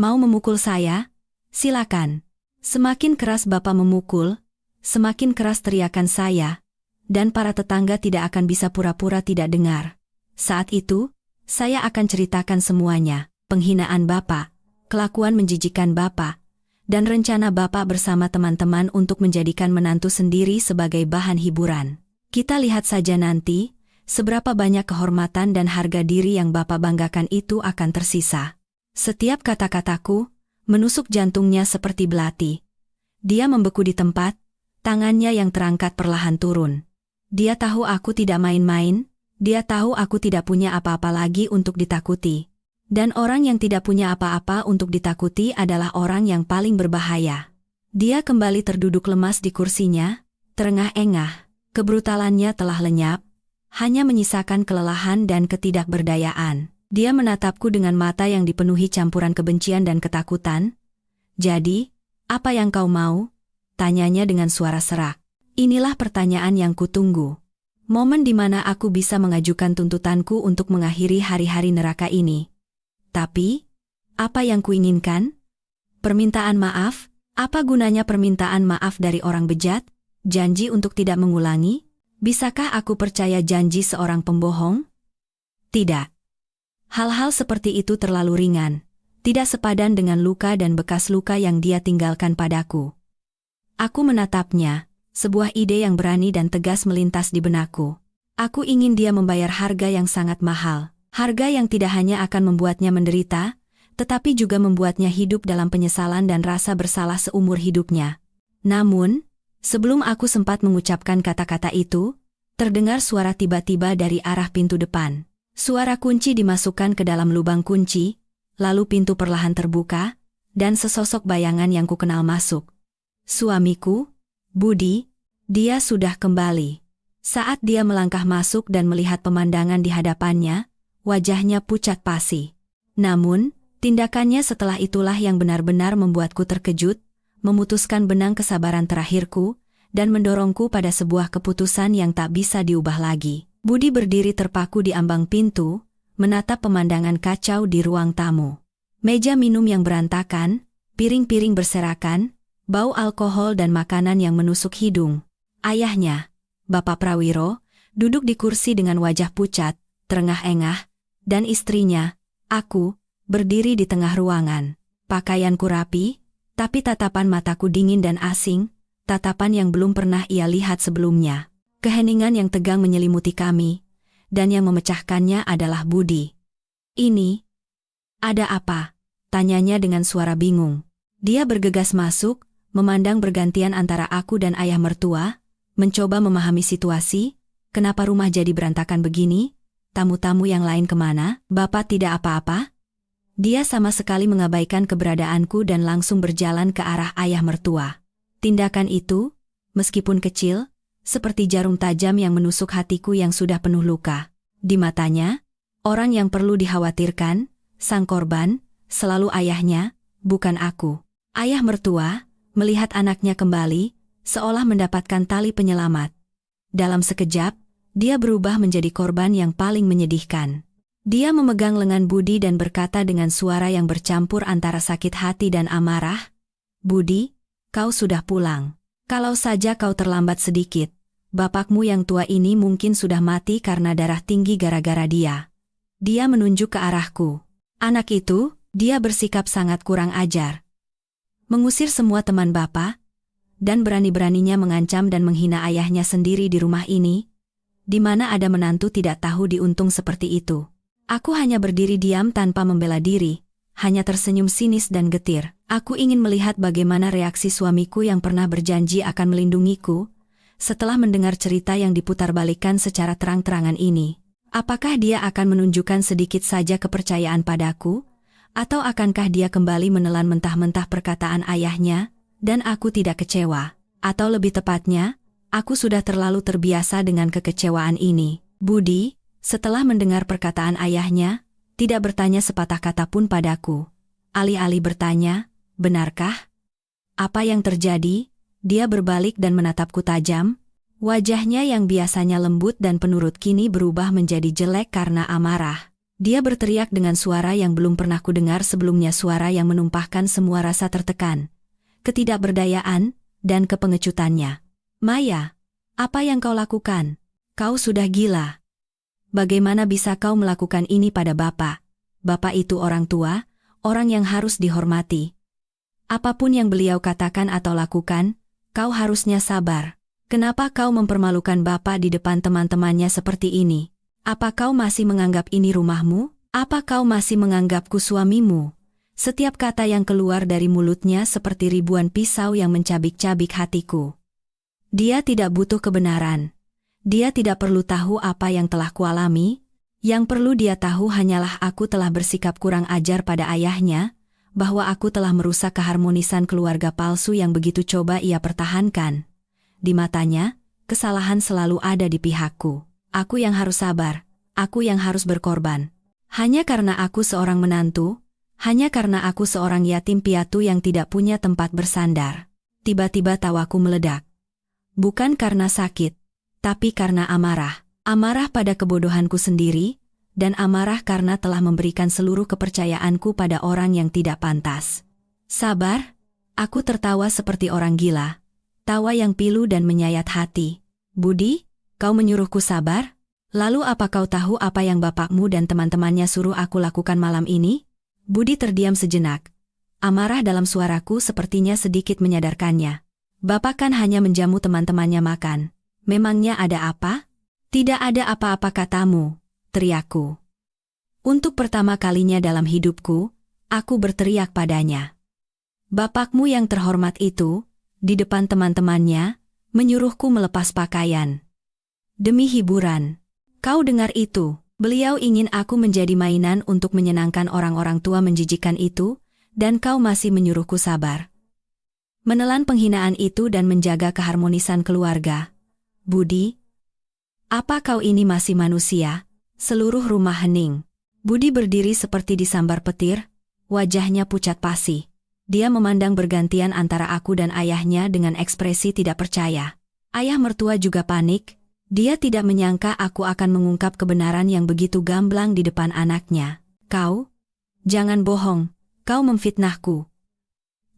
Speaker 1: Mau memukul saya? Silakan. Semakin keras Bapak memukul, semakin keras teriakan saya, dan para tetangga tidak akan bisa pura-pura tidak dengar. Saat itu, saya akan ceritakan semuanya, penghinaan Bapak, kelakuan menjijikan Bapak, dan rencana Bapak bersama teman-teman untuk menjadikan menantu sendiri sebagai bahan hiburan. Kita lihat saja nanti, seberapa banyak kehormatan dan harga diri yang Bapak banggakan itu akan tersisa. Setiap kata-kataku menusuk jantungnya seperti belati. Dia membeku di tempat, tangannya yang terangkat perlahan turun. Dia tahu aku tidak main-main, dia tahu aku tidak punya apa-apa lagi untuk ditakuti. Dan orang yang tidak punya apa-apa untuk ditakuti adalah orang yang paling berbahaya. Dia kembali terduduk lemas di kursinya, terengah-engah. Kebrutalannya telah lenyap, hanya menyisakan kelelahan dan ketidakberdayaan. Dia menatapku dengan mata yang dipenuhi campuran kebencian dan ketakutan. Jadi, apa yang kau mau? Tanyanya dengan suara serak. Inilah pertanyaan yang kutunggu. Momen di mana aku bisa mengajukan tuntutanku untuk mengakhiri hari-hari neraka ini. Tapi, apa yang kuinginkan? Permintaan maaf? Apa gunanya permintaan maaf dari orang bejat? Janji untuk tidak mengulangi? Bisakah aku percaya janji seorang pembohong? Tidak. Hal-hal seperti itu terlalu ringan, tidak sepadan dengan luka dan bekas luka yang dia tinggalkan padaku. Aku menatapnya, sebuah ide yang berani dan tegas melintas di benakku. Aku ingin dia membayar harga yang sangat mahal. Harga yang tidak hanya akan membuatnya menderita, tetapi juga membuatnya hidup dalam penyesalan dan rasa bersalah seumur hidupnya. Namun, sebelum aku sempat mengucapkan kata-kata itu, terdengar suara tiba-tiba dari arah pintu depan. Suara kunci dimasukkan ke dalam lubang kunci, lalu pintu perlahan terbuka, dan sesosok bayangan yang kukenal masuk. Suamiku, Budi, dia sudah kembali. Saat dia melangkah masuk dan melihat pemandangan di hadapannya, wajahnya pucat pasi. Namun, tindakannya setelah itulah yang benar-benar membuatku terkejut, memutuskan benang kesabaran terakhirku, dan mendorongku pada sebuah keputusan yang tak bisa diubah lagi. Budi berdiri terpaku di ambang pintu, menatap pemandangan kacau di ruang tamu. Meja minum yang berantakan, piring-piring berserakan, bau alkohol dan makanan yang menusuk hidung. Ayahnya, Bapak Prawiro, duduk di kursi dengan wajah pucat, terengah-engah, dan istrinya, aku, berdiri di tengah ruangan. Pakaianku rapi, tapi tatapan mataku dingin dan asing, tatapan yang belum pernah ia lihat sebelumnya. Keheningan yang tegang menyelimuti kami, dan yang memecahkannya adalah Budi. "Ini, ada apa?" tanyanya dengan suara bingung. Dia bergegas masuk, memandang bergantian antara aku dan ayah mertua, mencoba memahami situasi, kenapa rumah jadi berantakan begini, tamu-tamu yang lain kemana, Bapak tidak apa-apa? Dia sama sekali mengabaikan keberadaanku dan langsung berjalan ke arah ayah mertua. Tindakan itu, meskipun kecil, seperti jarum tajam yang menusuk hatiku yang sudah penuh luka. Di matanya, orang yang perlu dikhawatirkan, sang korban, selalu ayahnya, bukan aku. Ayah mertua, melihat anaknya kembali, seolah mendapatkan tali penyelamat. Dalam sekejap, dia berubah menjadi korban yang paling menyedihkan. Dia memegang lengan Budi dan berkata dengan suara yang bercampur antara sakit hati dan amarah, "Budi, kau sudah pulang. Kalau saja kau terlambat sedikit, bapakmu yang tua ini mungkin sudah mati karena darah tinggi gara-gara dia." Dia menunjuk ke arahku. Anak itu, dia bersikap sangat kurang ajar. Mengusir semua teman bapak, dan berani-beraninya mengancam dan menghina ayahnya sendiri di rumah ini, di mana ada menantu tidak tahu diuntung seperti itu. Aku hanya berdiri diam tanpa membela diri, hanya tersenyum sinis dan getir. Aku ingin melihat bagaimana reaksi suamiku yang pernah berjanji akan melindungiku, setelah mendengar cerita yang diputarbalikkan secara terang-terangan ini. Apakah dia akan menunjukkan sedikit saja kepercayaan padaku, atau akankah dia kembali menelan mentah-mentah perkataan ayahnya, dan aku tidak kecewa? Atau lebih tepatnya, aku sudah terlalu terbiasa dengan kekecewaan ini. Budi, setelah mendengar perkataan ayahnya, tidak bertanya sepatah kata pun padaku. Alih-alih bertanya, "Benarkah? Apa yang terjadi?" Dia berbalik dan menatapku tajam. Wajahnya yang biasanya lembut dan penurut kini berubah menjadi jelek karena amarah. Dia berteriak dengan suara yang belum pernah kudengar sebelumnya, suara yang menumpahkan semua rasa tertekan, ketidakberdayaan, dan kepengecutannya. "Maya, apa yang kau lakukan? Kau sudah gila. Bagaimana bisa kau melakukan ini pada Bapak? Bapak itu orang tua, orang yang harus dihormati. Apapun yang beliau katakan atau lakukan, kau harusnya sabar. Kenapa kau mempermalukan Bapak di depan teman-temannya seperti ini? Apa kau masih menganggap ini rumahmu? Apa kau masih menganggapku suamimu?" Setiap kata yang keluar dari mulutnya seperti ribuan pisau yang mencabik-cabik hatiku. Dia tidak butuh kebenaran. Dia tidak perlu tahu apa yang telah kualami. Yang perlu dia tahu hanyalah aku telah bersikap kurang ajar pada ayahnya, bahwa aku telah merusak keharmonisan keluarga palsu yang begitu coba ia pertahankan. Di matanya, kesalahan selalu ada di pihakku. Aku yang harus sabar, aku yang harus berkorban. Hanya karena aku seorang menantu, hanya karena aku seorang yatim piatu yang tidak punya tempat bersandar. Tiba-tiba tawaku meledak. Bukan karena sakit, tapi karena amarah. Amarah pada kebodohanku sendiri, dan amarah karena telah memberikan seluruh kepercayaanku pada orang yang tidak pantas. "Sabar?" Aku tertawa seperti orang gila. Tawa yang pilu dan menyayat hati. "Budi, kau menyuruhku sabar? Lalu apa kau tahu apa yang bapakmu dan teman-temannya suruh aku lakukan malam ini?" Budi terdiam sejenak. Amarah dalam suaraku sepertinya sedikit menyadarkannya. "Bapak kan hanya menjamu teman-temannya makan. Memangnya ada apa?" Tidak ada apa-apa katamu, teriakku. Untuk pertama kalinya dalam hidupku, aku berteriak padanya. Bapakmu yang terhormat itu, di depan teman-temannya, menyuruhku melepas pakaian. Demi hiburan. Kau dengar itu? Beliau ingin aku menjadi mainan untuk menyenangkan orang-orang tua menjijikan itu, dan kau masih menyuruhku sabar. Menelan penghinaan itu dan menjaga keharmonisan keluarga. Budi, apa kau ini masih manusia? Seluruh rumah hening. Budi berdiri seperti disambar petir, wajahnya pucat pasi. Dia memandang bergantian antara aku dan ayahnya dengan ekspresi tidak percaya. Ayah mertua juga panik. Dia tidak menyangka aku akan mengungkap kebenaran yang begitu gamblang di depan anaknya. Kau? Jangan bohong, kau memfitnahku.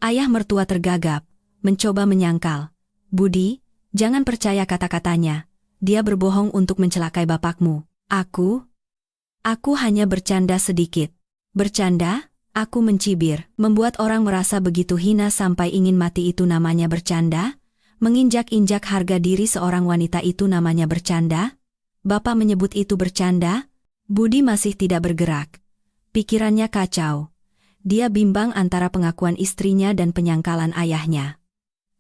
Speaker 1: Ayah mertua tergagap, mencoba menyangkal. Budi, jangan percaya kata-katanya. Dia berbohong untuk mencelakai bapakmu. Aku hanya bercanda sedikit. Bercanda? Aku mencibir. Membuat orang merasa begitu hina sampai ingin mati itu namanya bercanda? Menginjak-injak harga diri seorang wanita itu namanya bercanda? Bapak menyebut itu bercanda? Budi masih tidak bergerak. Pikirannya kacau. Dia bimbang antara pengakuan istrinya dan penyangkalan ayahnya.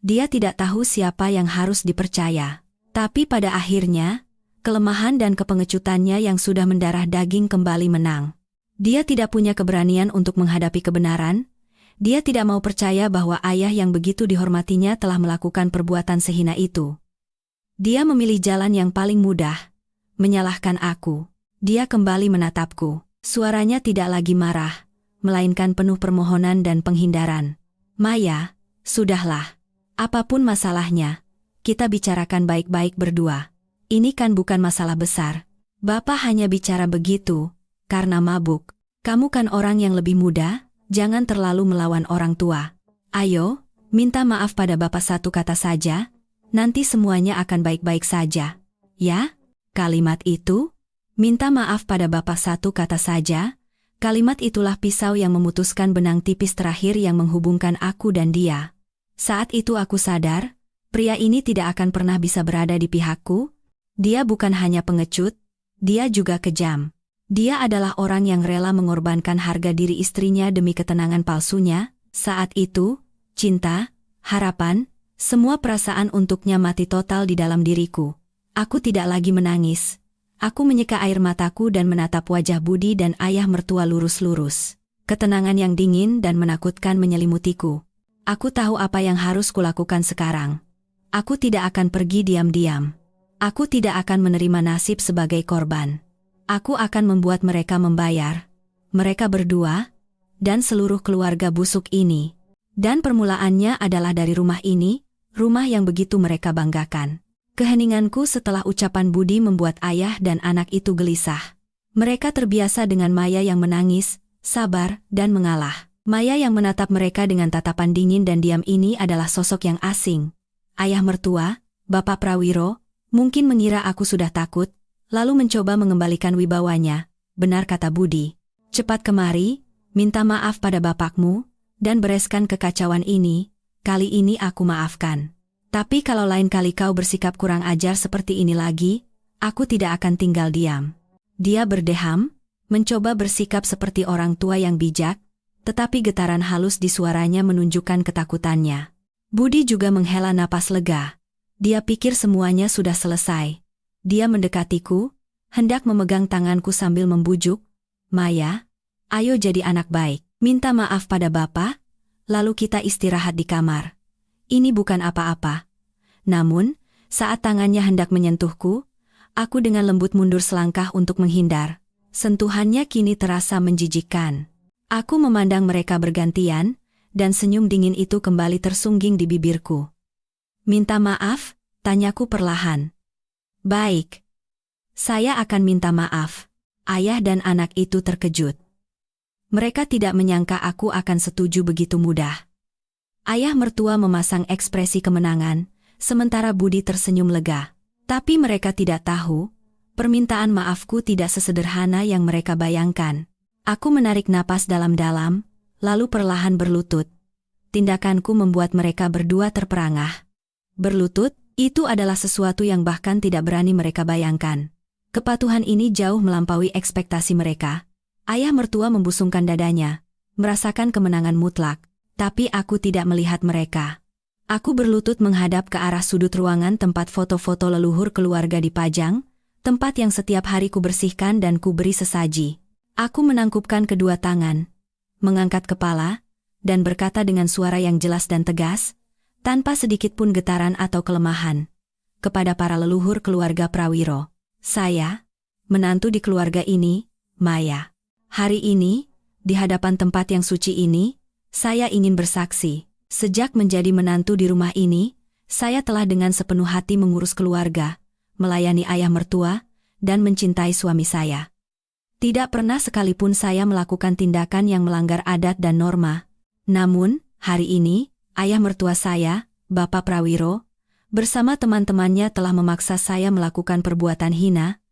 Speaker 1: Dia tidak tahu siapa yang harus dipercaya. Tapi pada akhirnya, kelemahan dan kepengecutannya yang sudah mendarah daging kembali menang. Dia tidak punya keberanian untuk menghadapi kebenaran. Dia tidak mau percaya bahwa ayah yang begitu dihormatinya telah melakukan perbuatan sehina itu. Dia memilih jalan yang paling mudah, menyalahkan aku. Dia kembali menatapku. Suaranya tidak lagi marah, melainkan penuh permohonan dan penghindaran. Maya, sudahlah. Apapun masalahnya, kita bicarakan baik-baik berdua. Ini kan bukan masalah besar. Bapak hanya bicara begitu karena mabuk. Kamu kan orang yang lebih muda, jangan terlalu melawan orang tua. Ayo, minta maaf pada Bapak satu kata saja, nanti semuanya akan baik-baik saja. Ya? Kalimat itu? Minta maaf pada Bapak satu kata saja? Kalimat itulah pisau yang memutuskan benang tipis terakhir yang menghubungkan aku dan dia. Saat itu aku sadar, pria ini tidak akan pernah bisa berada di pihakku. Dia bukan hanya pengecut, dia juga kejam. Dia adalah orang yang rela mengorbankan harga diri istrinya demi ketenangan palsunya. Saat itu, cinta, harapan, semua perasaan untuknya mati total di dalam diriku. Aku tidak lagi menangis. Aku menyeka air mataku dan menatap wajah Budi dan ayah mertua lurus-lurus. Ketenangan yang dingin dan menakutkan menyelimutiku. Aku tahu apa yang harus kulakukan sekarang. Aku tidak akan pergi diam-diam. Aku tidak akan menerima nasib sebagai korban. Aku akan membuat mereka membayar. Mereka berdua, dan seluruh keluarga busuk ini. Dan permulaannya adalah dari rumah ini, rumah yang begitu mereka banggakan. Keheninganku setelah ucapan Budi membuat ayah dan anak itu gelisah. Mereka terbiasa dengan Maya yang menangis, sabar, dan mengalah. Maya yang menatap mereka dengan tatapan dingin dan diam ini adalah sosok yang asing. Ayah mertua, Bapak Prawiro, mungkin mengira aku sudah takut, lalu mencoba mengembalikan wibawanya. Benar kata Budi. Cepat kemari, minta maaf pada bapakmu, dan bereskan kekacauan ini. Kali ini aku maafkan. Tapi kalau lain kali kau bersikap kurang ajar seperti ini lagi, aku tidak akan tinggal diam. Dia berdeham, mencoba bersikap seperti orang tua yang bijak, tetapi getaran halus di suaranya menunjukkan ketakutannya. Budi juga menghela napas lega. Dia pikir semuanya sudah selesai. Dia mendekatiku, hendak memegang tanganku sambil membujuk, Maya, ayo jadi anak baik, minta maaf pada Bapak, lalu kita istirahat di kamar. Ini bukan apa-apa. Namun, saat tangannya hendak menyentuhku, aku dengan lembut mundur selangkah untuk menghindar. Sentuhannya kini terasa menjijikkan. Aku memandang mereka bergantian, dan senyum dingin itu kembali tersungging di bibirku. Minta maaf? Tanyaku perlahan. Baik. Saya akan minta maaf. Ayah dan anak itu terkejut. Mereka tidak menyangka aku akan setuju begitu mudah. Ayah mertua memasang ekspresi kemenangan, sementara Budi tersenyum lega. Tapi mereka tidak tahu, permintaan maafku tidak sesederhana yang mereka bayangkan. Aku menarik napas dalam-dalam, lalu perlahan berlutut. Tindakanku membuat mereka berdua terperangah. Berlutut? Itu adalah sesuatu yang bahkan tidak berani mereka bayangkan. Kepatuhan ini jauh melampaui ekspektasi mereka. Ayah mertua membusungkan dadanya, merasakan kemenangan mutlak, tapi aku tidak melihat mereka. Aku berlutut menghadap ke arah sudut ruangan tempat foto-foto leluhur keluarga dipajang, tempat yang setiap hari ku bersihkan dan ku beri sesaji. Aku menangkupkan kedua tangan, mengangkat kepala, dan berkata dengan suara yang jelas dan tegas, tanpa sedikit pun getaran atau kelemahan, kepada para leluhur keluarga Prawiro. Saya, menantu di keluarga ini, Maya. Hari ini, di hadapan tempat yang suci ini, saya ingin bersaksi. Sejak menjadi menantu di rumah ini, saya telah dengan sepenuh hati mengurus keluarga, melayani ayah mertua, dan mencintai suami saya. Tidak pernah sekalipun saya melakukan tindakan yang melanggar adat dan norma. Namun, hari ini, ayah mertua saya, Bapak Prawiro, bersama teman-temannya telah memaksa saya melakukan perbuatan hina,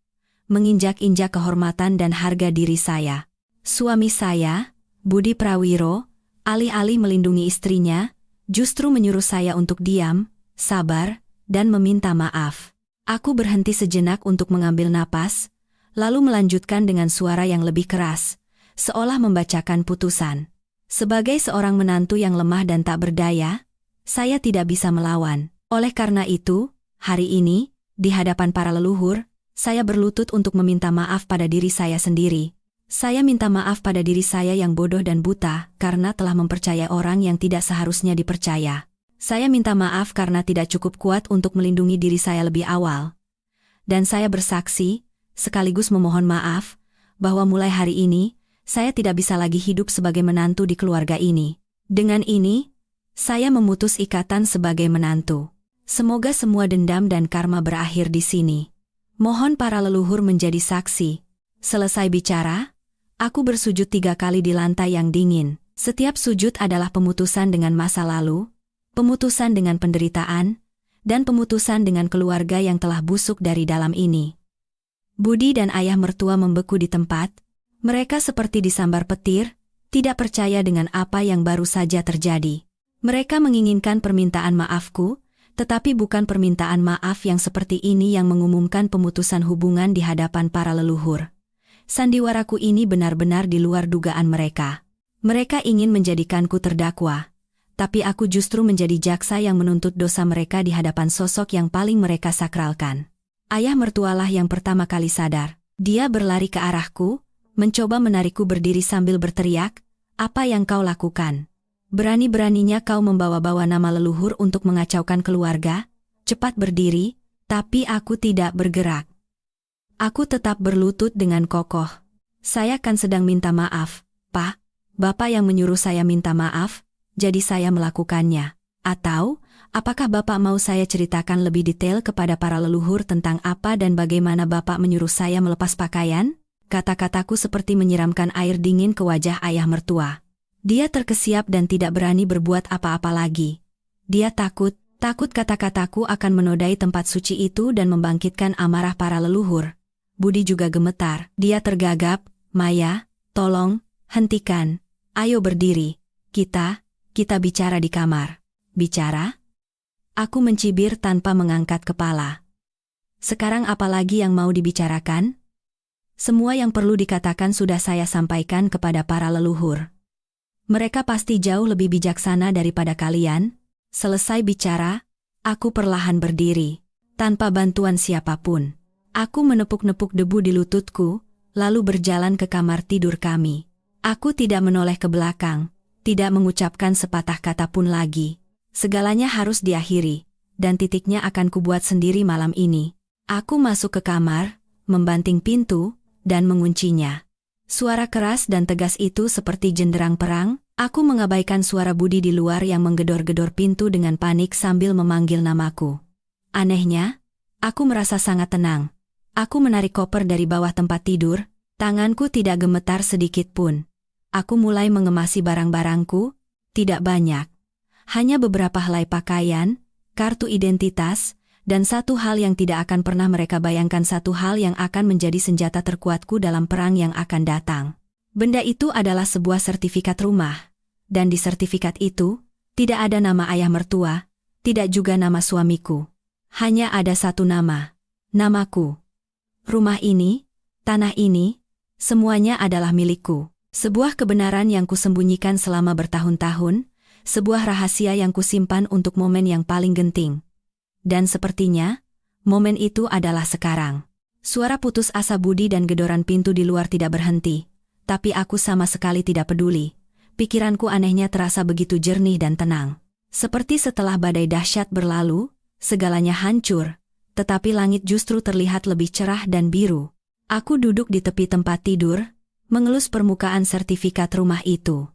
Speaker 1: menginjak-injak kehormatan dan harga diri saya. Suami saya, Budi Prawiro, alih-alih melindungi istrinya, justru menyuruh saya untuk diam, sabar, dan meminta maaf. Aku berhenti sejenak untuk mengambil napas, lalu melanjutkan dengan suara yang lebih keras, seolah membacakan putusan. Sebagai seorang menantu yang lemah dan tak berdaya, saya tidak bisa melawan. Oleh karena itu, hari ini, di hadapan para leluhur, saya berlutut untuk meminta maaf pada diri saya sendiri. Saya minta maaf pada diri saya yang bodoh dan buta karena telah mempercayai orang yang tidak seharusnya dipercaya. Saya minta maaf karena tidak cukup kuat untuk melindungi diri saya lebih awal. Dan saya bersaksi, sekaligus memohon maaf, bahwa mulai hari ini, saya tidak bisa lagi hidup sebagai menantu di keluarga ini. Dengan ini, saya memutus ikatan sebagai menantu. Semoga semua dendam dan karma berakhir di sini. Mohon para leluhur menjadi saksi. Selesai bicara, aku bersujud 3 kali di lantai yang dingin. Setiap sujud adalah pemutusan dengan masa lalu, pemutusan dengan penderitaan, dan pemutusan dengan keluarga yang telah busuk dari dalam ini. Budi dan ayah mertua membeku di tempat. Mereka seperti disambar petir, tidak percaya dengan apa yang baru saja terjadi. Mereka menginginkan permintaan maafku, tetapi bukan permintaan maaf yang seperti ini yang mengumumkan pemutusan hubungan di hadapan para leluhur. Sandiwaraku ini benar-benar di luar dugaan mereka. Mereka ingin menjadikanku terdakwa, tapi aku justru menjadi jaksa yang menuntut dosa mereka di hadapan sosok yang paling mereka sakralkan. Ayah mertualah yang pertama kali sadar. Dia berlari ke arahku, mencoba menarikku berdiri sambil berteriak, "Apa yang kau lakukan? Berani-beraninya kau membawa-bawa nama leluhur untuk mengacaukan keluarga? Cepat berdiri." Tapi aku tidak bergerak. Aku tetap berlutut dengan kokoh. Saya kan sedang minta maaf, Pak. Bapak yang menyuruh saya minta maaf, jadi saya melakukannya. Atau, apakah Bapak mau saya ceritakan lebih detail kepada para leluhur tentang apa dan bagaimana Bapak menyuruh saya melepas pakaian? Kata-kataku seperti menyiramkan air dingin ke wajah ayah mertua. Dia terkesiap dan tidak berani berbuat apa-apa lagi. Dia takut kata-kataku akan menodai tempat suci itu dan membangkitkan amarah para leluhur. Budi juga gemetar. Dia tergagap, "Maya, tolong, hentikan. Ayo berdiri. Kita bicara di kamar." "Bicara?" Aku mencibir tanpa mengangkat kepala. "Sekarang apa lagi yang mau dibicarakan?" "Semua yang perlu dikatakan sudah saya sampaikan kepada para leluhur. Mereka pasti jauh lebih bijaksana daripada kalian." Selesai bicara, aku perlahan berdiri, tanpa bantuan siapapun. Aku menepuk-nepuk debu di lututku, lalu berjalan ke kamar tidur kami. Aku tidak menoleh ke belakang, tidak mengucapkan sepatah kata pun lagi. Segalanya harus diakhiri, dan titiknya akan kubuat sendiri malam ini. Aku masuk ke kamar, membanting pintu, dan menguncinya. Suara keras dan tegas itu seperti jenderang perang. Aku mengabaikan suara Budi di luar yang menggedor-gedor pintu dengan panik sambil memanggil namaku. Anehnya, aku merasa sangat tenang. Aku menarik koper dari bawah tempat tidur, tanganku tidak gemetar sedikit pun. Aku mulai mengemasi barang-barangku, tidak banyak. Hanya beberapa helai pakaian, kartu identitas, dan satu hal yang tidak akan pernah mereka bayangkan, satu hal yang akan menjadi senjata terkuatku dalam perang yang akan datang. Benda itu adalah sebuah sertifikat rumah, dan di sertifikat itu, tidak ada nama ayah mertua, tidak juga nama suamiku. Hanya ada satu nama. Namaku. Rumah ini, tanah ini, semuanya adalah milikku. Sebuah kebenaran yang kusembunyikan selama bertahun-tahun, sebuah rahasia yang kusimpan untuk momen yang paling genting. Dan sepertinya, momen itu adalah sekarang. Suara putus asa Budi dan gedoran pintu di luar tidak berhenti, tapi aku sama sekali tidak peduli. Pikiranku anehnya terasa begitu jernih dan tenang. Seperti setelah badai dahsyat berlalu, segalanya hancur, tetapi langit justru terlihat lebih cerah dan biru. Aku duduk di tepi tempat tidur, mengelus permukaan sertifikat rumah itu.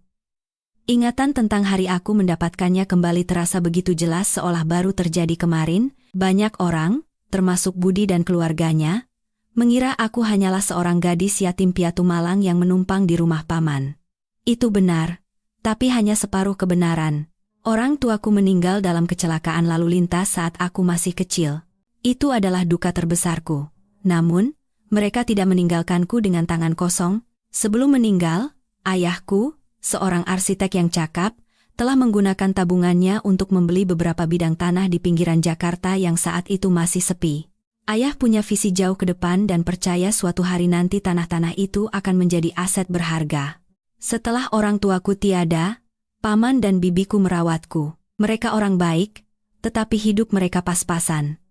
Speaker 1: Ingatan tentang hari aku mendapatkannya kembali terasa begitu jelas seolah baru terjadi kemarin. Banyak orang, termasuk Budi dan keluarganya, mengira aku hanyalah seorang gadis yatim piatu malang yang menumpang di rumah paman. Itu benar, tapi hanya separuh kebenaran. Orang tuaku meninggal dalam kecelakaan lalu lintas saat aku masih kecil. Itu adalah duka terbesarku. Namun, mereka tidak meninggalkanku dengan tangan kosong. Sebelum meninggal, ayahku, seorang arsitek yang cakap, telah menggunakan tabungannya untuk membeli beberapa bidang tanah di pinggiran Jakarta yang saat itu masih sepi. Ayah punya visi jauh ke depan dan percaya suatu hari nanti tanah-tanah itu akan menjadi aset berharga. Setelah orang tuaku tiada, paman dan bibiku merawatku. Mereka orang baik, tetapi hidup mereka pas-pasan.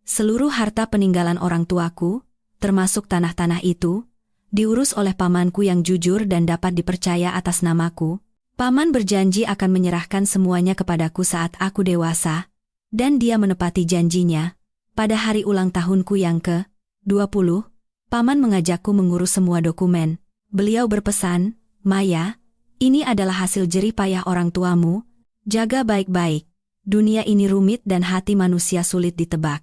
Speaker 1: Seluruh harta peninggalan orang tuaku, termasuk tanah-tanah itu, diurus oleh pamanku yang jujur dan dapat dipercaya atas namaku. Paman berjanji akan menyerahkan semuanya kepadaku saat aku dewasa, dan dia menepati janjinya. Pada hari ulang tahunku yang ke-20, paman mengajakku mengurus semua dokumen. Beliau berpesan, "Maya, ini adalah hasil jerih payah orang tuamu, jaga baik-baik. Dunia ini rumit dan hati manusia sulit ditebak.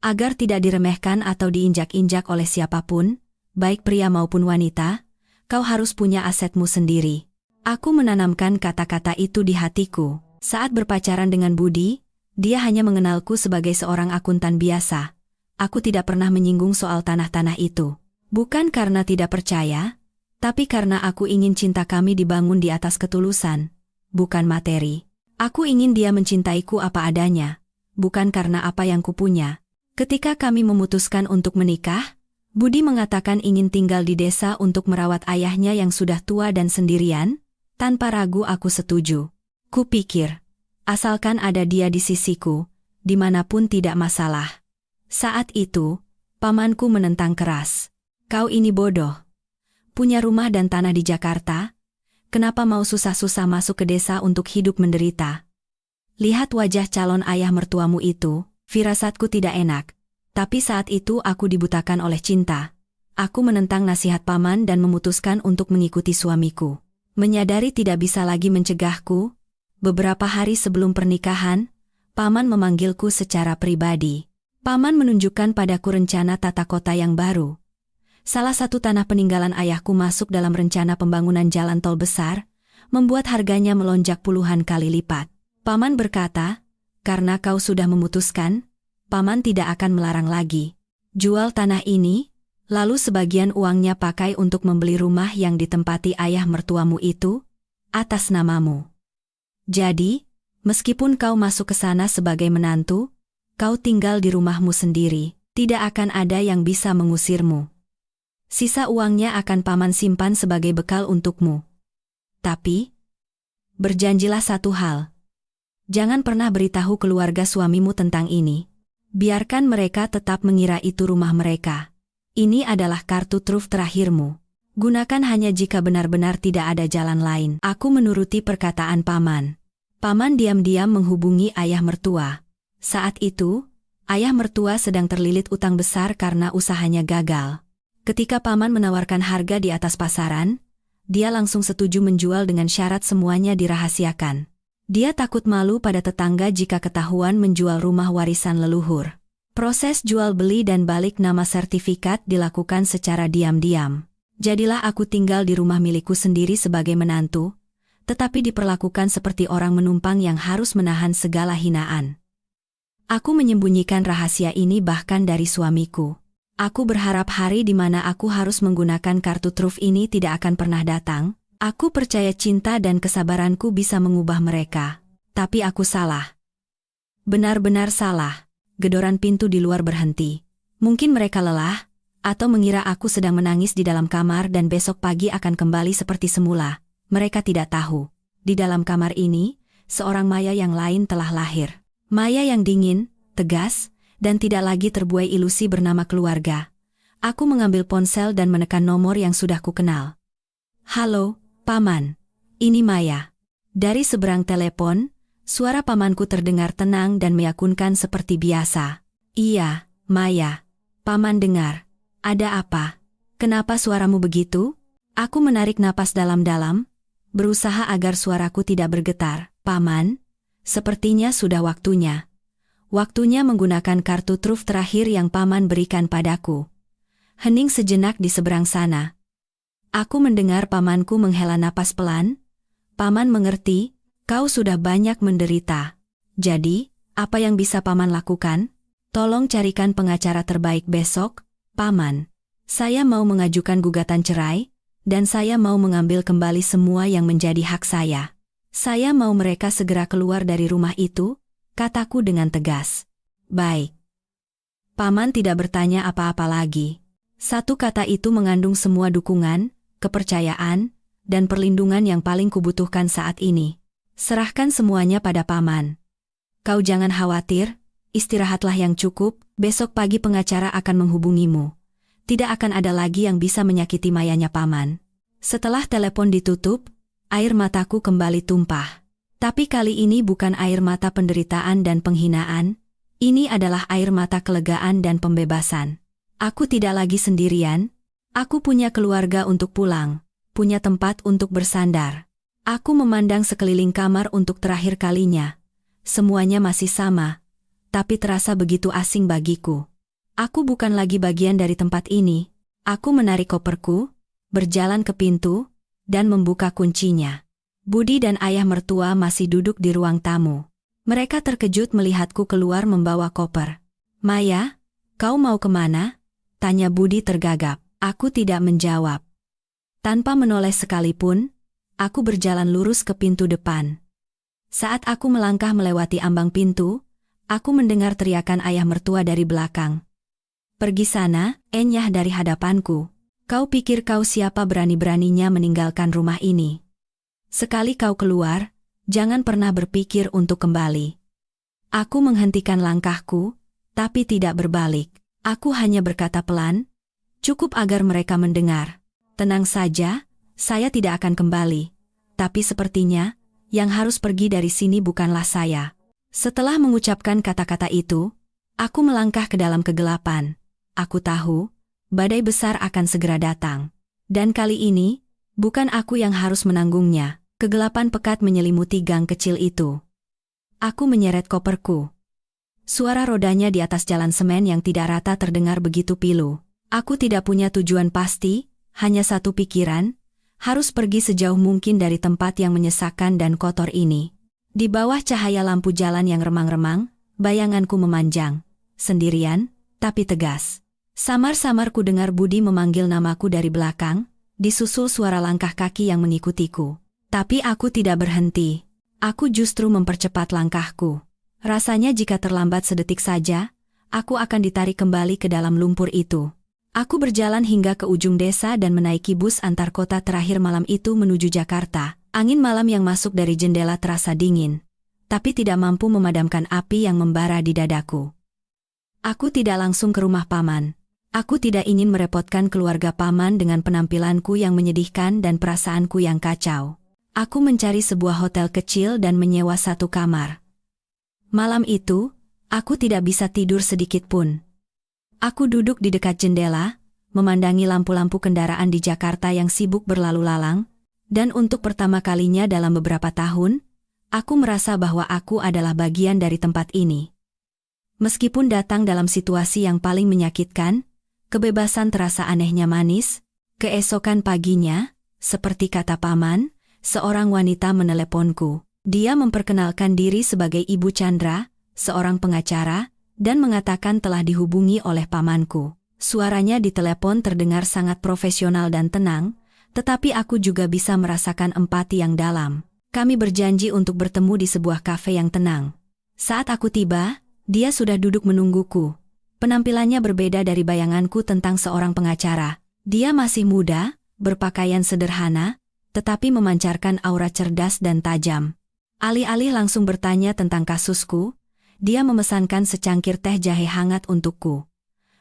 Speaker 1: Agar tidak diremehkan atau diinjak-injak oleh siapapun, baik pria maupun wanita, kau harus punya asetmu sendiri." Aku menanamkan kata-kata itu di hatiku. Saat berpacaran dengan Budi, dia hanya mengenalku sebagai seorang akuntan biasa. Aku tidak pernah menyinggung soal tanah-tanah itu. Bukan karena tidak percaya, tapi karena aku ingin cinta kami dibangun di atas ketulusan, bukan materi. Aku ingin dia mencintaiku apa adanya, bukan karena apa yang kupunya. Ketika kami memutuskan untuk menikah, Budi mengatakan ingin tinggal di desa untuk merawat ayahnya yang sudah tua dan sendirian. Tanpa ragu aku setuju. Kupikir, asalkan ada dia di sisiku, dimanapun tidak masalah. Saat itu, pamanku menentang keras. "Kau ini bodoh. Punya rumah dan tanah di Jakarta, kenapa mau susah-susah masuk ke desa untuk hidup menderita?" Lihat wajah calon ayah mertuamu itu, firasatku tidak enak. Tapi saat itu aku dibutakan oleh cinta. Aku menentang nasihat paman dan memutuskan untuk mengikuti suamiku. Menyadari tidak bisa lagi mencegahku, beberapa hari sebelum pernikahan, paman memanggilku secara pribadi. Paman menunjukkan padaku rencana tata kota yang baru. Salah satu tanah peninggalan ayahku masuk dalam rencana pembangunan jalan tol besar, membuat harganya melonjak puluhan kali lipat. Paman berkata, "Karena kau sudah memutuskan, paman tidak akan melarang lagi. Jual tanah ini, lalu sebagian uangnya pakai untuk membeli rumah yang ditempati ayah mertuamu itu, atas namamu. Jadi, meskipun kau masuk ke sana sebagai menantu, kau tinggal di rumahmu sendiri, tidak akan ada yang bisa mengusirmu. Sisa uangnya akan paman simpan sebagai bekal untukmu. Tapi, berjanjilah satu hal. Jangan pernah beritahu keluarga suamimu tentang ini. Biarkan mereka tetap mengira itu rumah mereka. Ini adalah kartu truf terakhirmu. Gunakan hanya jika benar-benar tidak ada jalan lain." Aku menuruti perkataan paman. Paman diam-diam menghubungi ayah mertua. Saat itu, ayah mertua sedang terlilit utang besar karena usahanya gagal. Ketika paman menawarkan harga di atas pasaran, dia langsung setuju menjual dengan syarat semuanya dirahasiakan. Dia takut malu pada tetangga jika ketahuan menjual rumah warisan leluhur. Proses jual beli dan balik nama sertifikat dilakukan secara diam-diam. Jadilah aku tinggal di rumah milikku sendiri sebagai menantu, tetapi diperlakukan seperti orang menumpang yang harus menahan segala hinaan. Aku menyembunyikan rahasia ini bahkan dari suamiku. Aku berharap hari di mana aku harus menggunakan kartu truf ini tidak akan pernah datang. Aku percaya cinta dan kesabaranku bisa mengubah mereka. Tapi aku salah. Benar-benar salah. gedoran pintu di luar berhenti. Mungkin mereka lelah, atau mengira aku sedang menangis di dalam kamar dan besok pagi akan kembali seperti semula. Mereka tidak tahu. Di dalam kamar ini, seorang Maya yang lain telah lahir. Maya yang dingin, tegas, dan tidak lagi terbuai ilusi bernama keluarga. Aku mengambil ponsel dan menekan nomor yang sudah kukenal. Halo, Paman. Ini Maya. Dari seberang telepon, suara pamanku terdengar tenang dan meyakinkan seperti biasa. Iya, Maya. Paman dengar. Ada apa? Kenapa suaramu begitu? Aku menarik napas dalam-dalam, berusaha agar suaraku tidak bergetar. Paman, sepertinya sudah waktunya. Waktunya menggunakan kartu truf terakhir yang Paman berikan padaku. Hening sejenak di seberang sana. Aku mendengar pamanku menghela napas pelan. Paman mengerti, kau sudah banyak menderita. Jadi, apa yang bisa Paman lakukan? Tolong carikan pengacara terbaik besok, Paman. Saya mau mengajukan gugatan cerai, dan saya mau mengambil kembali semua yang menjadi hak saya. Saya mau mereka segera keluar dari rumah itu, kataku dengan tegas. Baik. Paman tidak bertanya apa-apa lagi. Satu kata itu mengandung semua dukungan, kepercayaan, dan perlindungan yang paling kubutuhkan saat ini. Serahkan semuanya pada Paman. Kau jangan khawatir, istirahatlah yang cukup, besok pagi pengacara akan menghubungimu. Tidak akan ada lagi yang bisa menyakiti Mayanya Paman. Setelah telepon ditutup, air mataku kembali tumpah. Tapi kali ini bukan air mata penderitaan dan penghinaan, ini adalah air mata kelegaan dan pembebasan. Aku tidak lagi sendirian, aku punya keluarga untuk pulang, punya tempat untuk bersandar. Aku memandang sekeliling kamar untuk terakhir kalinya. Semuanya masih sama, tapi terasa begitu asing bagiku. Aku bukan lagi bagian dari tempat ini. Aku menarik koperku, berjalan ke pintu, dan membuka kuncinya. Budi dan ayah mertua masih duduk di ruang tamu. Mereka terkejut melihatku keluar membawa koper. Maya, kau mau kemana? Tanya Budi tergagap. Aku tidak menjawab. Tanpa menoleh sekalipun, aku berjalan lurus ke pintu depan. Saat aku melangkah melewati ambang pintu, aku mendengar teriakan ayah mertua dari belakang. Pergi sana, enyah dari hadapanku. Kau pikir kau siapa berani-beraninya meninggalkan rumah ini? Sekali kau keluar, jangan pernah berpikir untuk kembali. Aku menghentikan langkahku, tapi tidak berbalik. Aku hanya berkata pelan, cukup agar mereka mendengar. Tenang saja, saya tidak akan kembali. Tapi sepertinya, yang harus pergi dari sini bukanlah saya. Setelah mengucapkan kata-kata itu, aku melangkah ke dalam kegelapan. Aku tahu, badai besar akan segera datang. Dan kali ini, bukan aku yang harus menanggungnya. Kegelapan pekat menyelimuti gang kecil itu. Aku menyeret koperku. Suara rodanya di atas jalan semen yang tidak rata terdengar begitu pilu. Aku tidak punya tujuan pasti, hanya satu pikiran, harus pergi sejauh mungkin dari tempat yang menyesakkan dan kotor ini. Di bawah cahaya lampu jalan yang remang-remang, bayanganku memanjang, sendirian, tapi tegas. Samar-samar ku dengar Budi memanggil namaku dari belakang, disusul suara langkah kaki yang mengikutiku. Tapi aku tidak berhenti. Aku justru mempercepat langkahku. Rasanya jika terlambat sedetik saja, aku akan ditarik kembali ke dalam lumpur itu. Aku berjalan hingga ke ujung desa dan menaiki bus antar kota terakhir malam itu menuju Jakarta. Angin malam yang masuk dari jendela terasa dingin, tapi tidak mampu memadamkan api yang membara di dadaku. Aku tidak langsung ke rumah Paman. Aku tidak ingin merepotkan keluarga Paman dengan penampilanku yang menyedihkan dan perasaanku yang kacau. Aku mencari sebuah hotel kecil dan menyewa satu kamar. Malam itu, aku tidak bisa tidur sedikit pun. Aku duduk di dekat jendela, memandangi lampu-lampu kendaraan di Jakarta yang sibuk berlalu lalang, dan untuk pertama kalinya dalam beberapa tahun, aku merasa bahwa aku adalah bagian dari tempat ini. Meskipun datang dalam situasi yang paling menyakitkan, kebebasan terasa anehnya manis. Keesokan paginya, seperti kata Paman, seorang wanita meneleponku. Dia memperkenalkan diri sebagai Ibu Chandra, seorang pengacara, dan mengatakan telah dihubungi oleh pamanku. Suaranya di telepon terdengar sangat profesional dan tenang, tetapi aku juga bisa merasakan empati yang dalam. Kami berjanji untuk bertemu di sebuah kafe yang tenang. Saat aku tiba, Dia sudah duduk menungguku. Penampilannya berbeda dari bayanganku tentang seorang pengacara. Dia masih muda, berpakaian sederhana, tetapi memancarkan aura cerdas dan tajam. Alih-alih langsung bertanya tentang kasusku, dia memesankan secangkir teh jahe hangat untukku.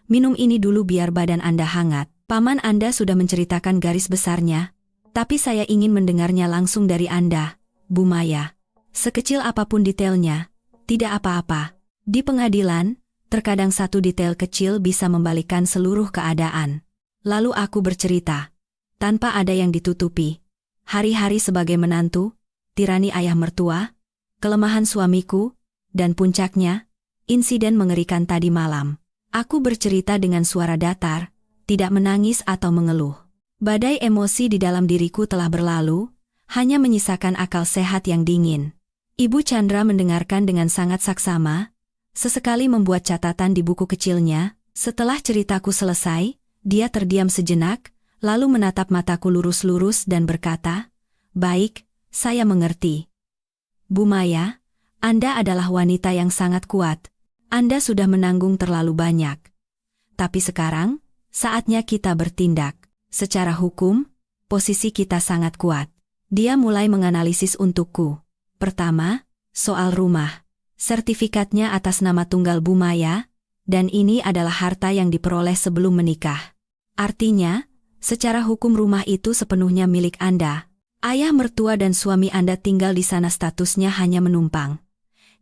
Speaker 1: Minum ini dulu biar badan Anda hangat. Paman Anda sudah menceritakan garis besarnya, tapi saya ingin mendengarnya langsung dari Anda, Bu Maya. Sekecil apapun detailnya, tidak apa-apa. Di pengadilan, terkadang satu detail kecil bisa membalikkan seluruh keadaan. Lalu aku bercerita, tanpa ada yang ditutupi. Hari-hari sebagai menantu, tirani ayah mertua, kelemahan suamiku, dan puncaknya, insiden mengerikan tadi malam. Aku bercerita dengan suara datar, tidak menangis atau mengeluh. Badai emosi di dalam diriku telah berlalu, hanya menyisakan akal sehat yang dingin. Ibu Chandra mendengarkan dengan sangat saksama, sesekali membuat catatan di buku kecilnya. Setelah ceritaku selesai, dia terdiam sejenak, lalu menatap mataku lurus-lurus dan berkata, "Baik, saya mengerti. Bu Maya, Anda adalah wanita yang sangat kuat. Anda sudah menanggung terlalu banyak. Tapi sekarang, saatnya kita bertindak. Secara hukum, posisi kita sangat kuat." Dia mulai menganalisis untukku. Pertama, soal rumah. Sertifikatnya atas nama tunggal Bu Maya, dan ini adalah harta yang diperoleh sebelum menikah. Artinya, secara hukum rumah itu sepenuhnya milik Anda. Ayah mertua dan suami Anda tinggal di sana, statusnya hanya menumpang.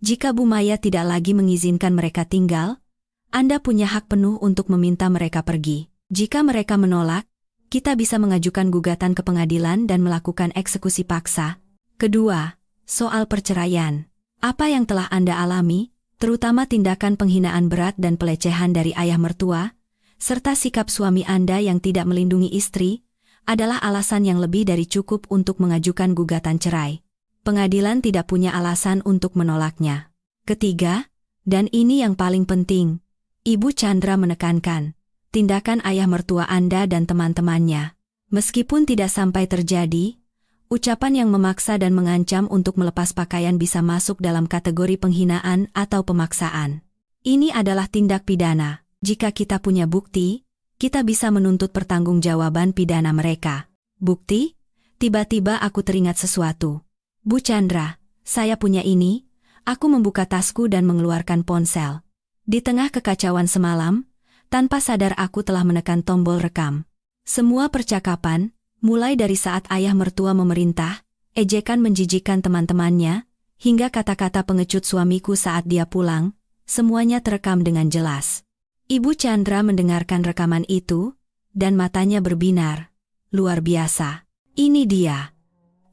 Speaker 1: Jika Bu Maya tidak lagi mengizinkan mereka tinggal, Anda punya hak penuh untuk meminta mereka pergi. Jika mereka menolak, kita bisa mengajukan gugatan ke pengadilan dan melakukan eksekusi paksa. Kedua, soal perceraian. Apa yang telah Anda alami, terutama tindakan penghinaan berat dan pelecehan dari ayah mertua, serta sikap suami Anda yang tidak melindungi istri, adalah alasan yang lebih dari cukup untuk mengajukan gugatan cerai. Pengadilan tidak punya alasan untuk menolaknya. Ketiga, dan ini yang paling penting, Ibu Chandra menekankan, tindakan ayah mertua Anda dan teman-temannya. Meskipun tidak sampai terjadi, ucapan yang memaksa dan mengancam untuk melepas pakaian bisa masuk dalam kategori penghinaan atau pemaksaan. Ini adalah tindak pidana. Jika kita punya bukti, kita bisa menuntut pertanggungjawaban pidana mereka. Bukti? Tiba-tiba aku teringat sesuatu. Bu Chandra, saya punya ini. Aku membuka tasku dan mengeluarkan ponsel. Di tengah kekacauan semalam, tanpa sadar aku telah menekan tombol rekam. Semua percakapan, mulai dari saat ayah mertua memerintah, ejekan menjijikan teman-temannya, hingga kata-kata pengecut suamiku saat dia pulang, semuanya terekam dengan jelas. Ibu Chandra mendengarkan rekaman itu, dan matanya berbinar. Luar biasa. Ini dia.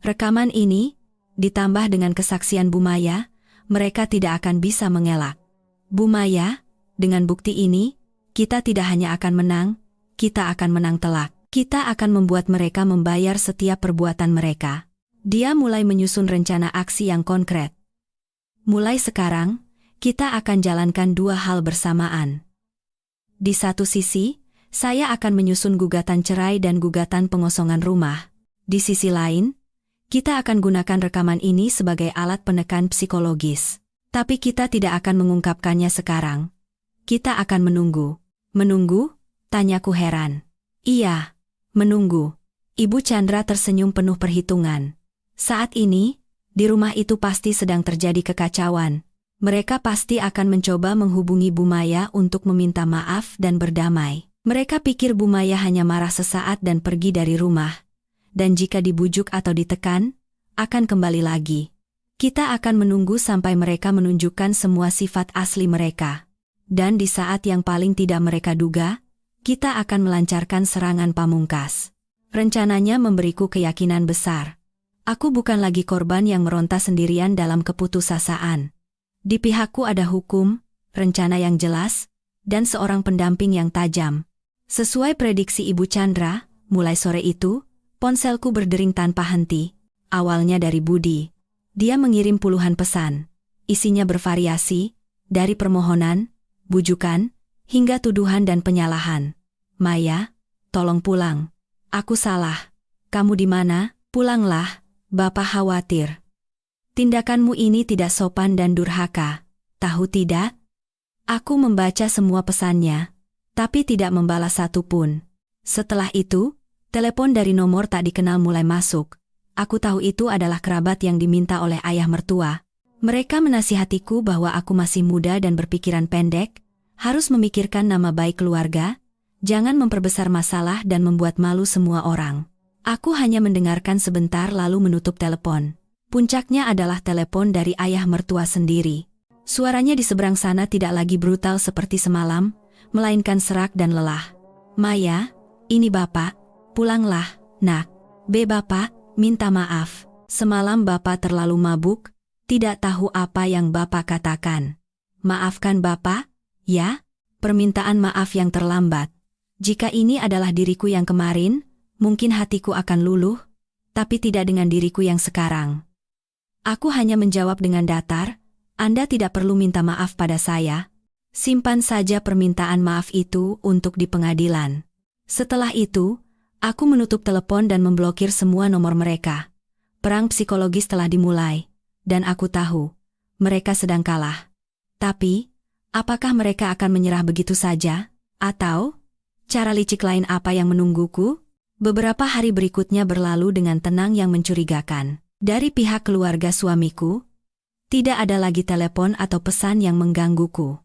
Speaker 1: Rekaman ini, ditambah dengan kesaksian Bu Maya, mereka tidak akan bisa mengelak. Bu Maya, dengan bukti ini, kita tidak hanya akan menang, kita akan menang telak. Kita akan membuat mereka membayar setiap perbuatan mereka. Dia mulai menyusun rencana aksi yang konkret. Mulai sekarang, kita akan jalankan dua hal bersamaan. Di satu sisi, saya akan menyusun gugatan cerai dan gugatan pengosongan rumah. Di sisi lain, kita akan gunakan rekaman ini sebagai alat penekan psikologis. Tapi kita tidak akan mengungkapkannya sekarang. Kita akan menunggu. Menunggu? Tanyaku heran. Iya. Menunggu. Ibu Chandra tersenyum penuh perhitungan. Saat ini, di rumah itu pasti sedang terjadi kekacauan. Mereka pasti akan mencoba menghubungi Bu Maya untuk meminta maaf dan berdamai. Mereka pikir Bu Maya hanya marah sesaat dan pergi dari rumah. Dan jika dibujuk atau ditekan, akan kembali lagi. Kita akan menunggu sampai mereka menunjukkan semua sifat asli mereka. Dan di saat yang paling tidak mereka duga, kita akan melancarkan serangan pamungkas. Rencananya memberiku keyakinan besar. Aku bukan lagi korban yang meronta sendirian dalam keputusasaan. Di pihakku ada hukum, rencana yang jelas, dan seorang pendamping yang tajam. Sesuai prediksi Ibu Chandra, mulai sore itu, ponselku berdering tanpa henti. Awalnya dari Budi. Dia mengirim puluhan pesan. Isinya bervariasi, dari permohonan, bujukan, hingga tuduhan dan penyalahan. Maya, tolong pulang. Aku salah. Kamu di mana? Pulanglah, Bapak khawatir. Tindakanmu ini tidak sopan dan durhaka. Tahu tidak? Aku membaca semua pesannya, tapi tidak membalas satu pun. Setelah itu, telepon dari nomor tak dikenal mulai masuk. Aku tahu itu adalah kerabat yang diminta oleh ayah mertua. Mereka menasihatiku bahwa aku masih muda dan berpikiran pendek, harus memikirkan nama baik keluarga, jangan memperbesar masalah dan membuat malu semua orang. Aku hanya mendengarkan sebentar lalu menutup telepon. Puncaknya adalah telepon dari ayah mertua sendiri. Suaranya di seberang sana tidak lagi brutal seperti semalam, melainkan serak dan lelah. "Maya, ini Bapak, pulanglah, nak." Bapak, minta maaf. Semalam Bapak terlalu mabuk, tidak tahu apa yang Bapak katakan. Maafkan Bapak, ya? Permintaan maaf yang terlambat. Jika ini adalah diriku yang kemarin, mungkin hatiku akan luluh, tapi tidak dengan diriku yang sekarang. Aku hanya menjawab dengan datar, "Anda tidak perlu minta maaf pada saya. Simpan saja permintaan maaf itu untuk di pengadilan." Setelah itu, aku menutup telepon dan memblokir semua nomor mereka. Perang psikologis telah dimulai, dan aku tahu, mereka sedang kalah. Tapi, apakah mereka akan menyerah begitu saja? Atau, cara licik lain apa yang menungguku? Beberapa hari berikutnya berlalu dengan tenang yang mencurigakan. Dari pihak keluarga suamiku, tidak ada lagi telepon atau pesan yang menggangguku.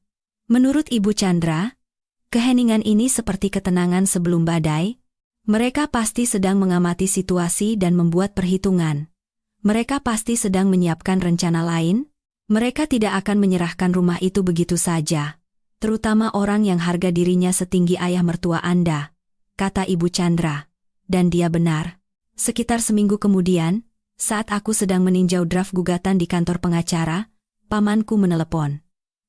Speaker 1: Menurut Ibu Chandra, keheningan ini seperti ketenangan sebelum badai. Mereka pasti sedang mengamati situasi dan membuat perhitungan. Mereka pasti sedang menyiapkan rencana lain. Mereka tidak akan menyerahkan rumah itu begitu saja. Terutama orang yang harga dirinya setinggi ayah mertua Anda, kata Ibu Chandra. Dan dia benar. Sekitar seminggu kemudian, saat aku sedang meninjau draft gugatan di kantor pengacara, pamanku menelepon.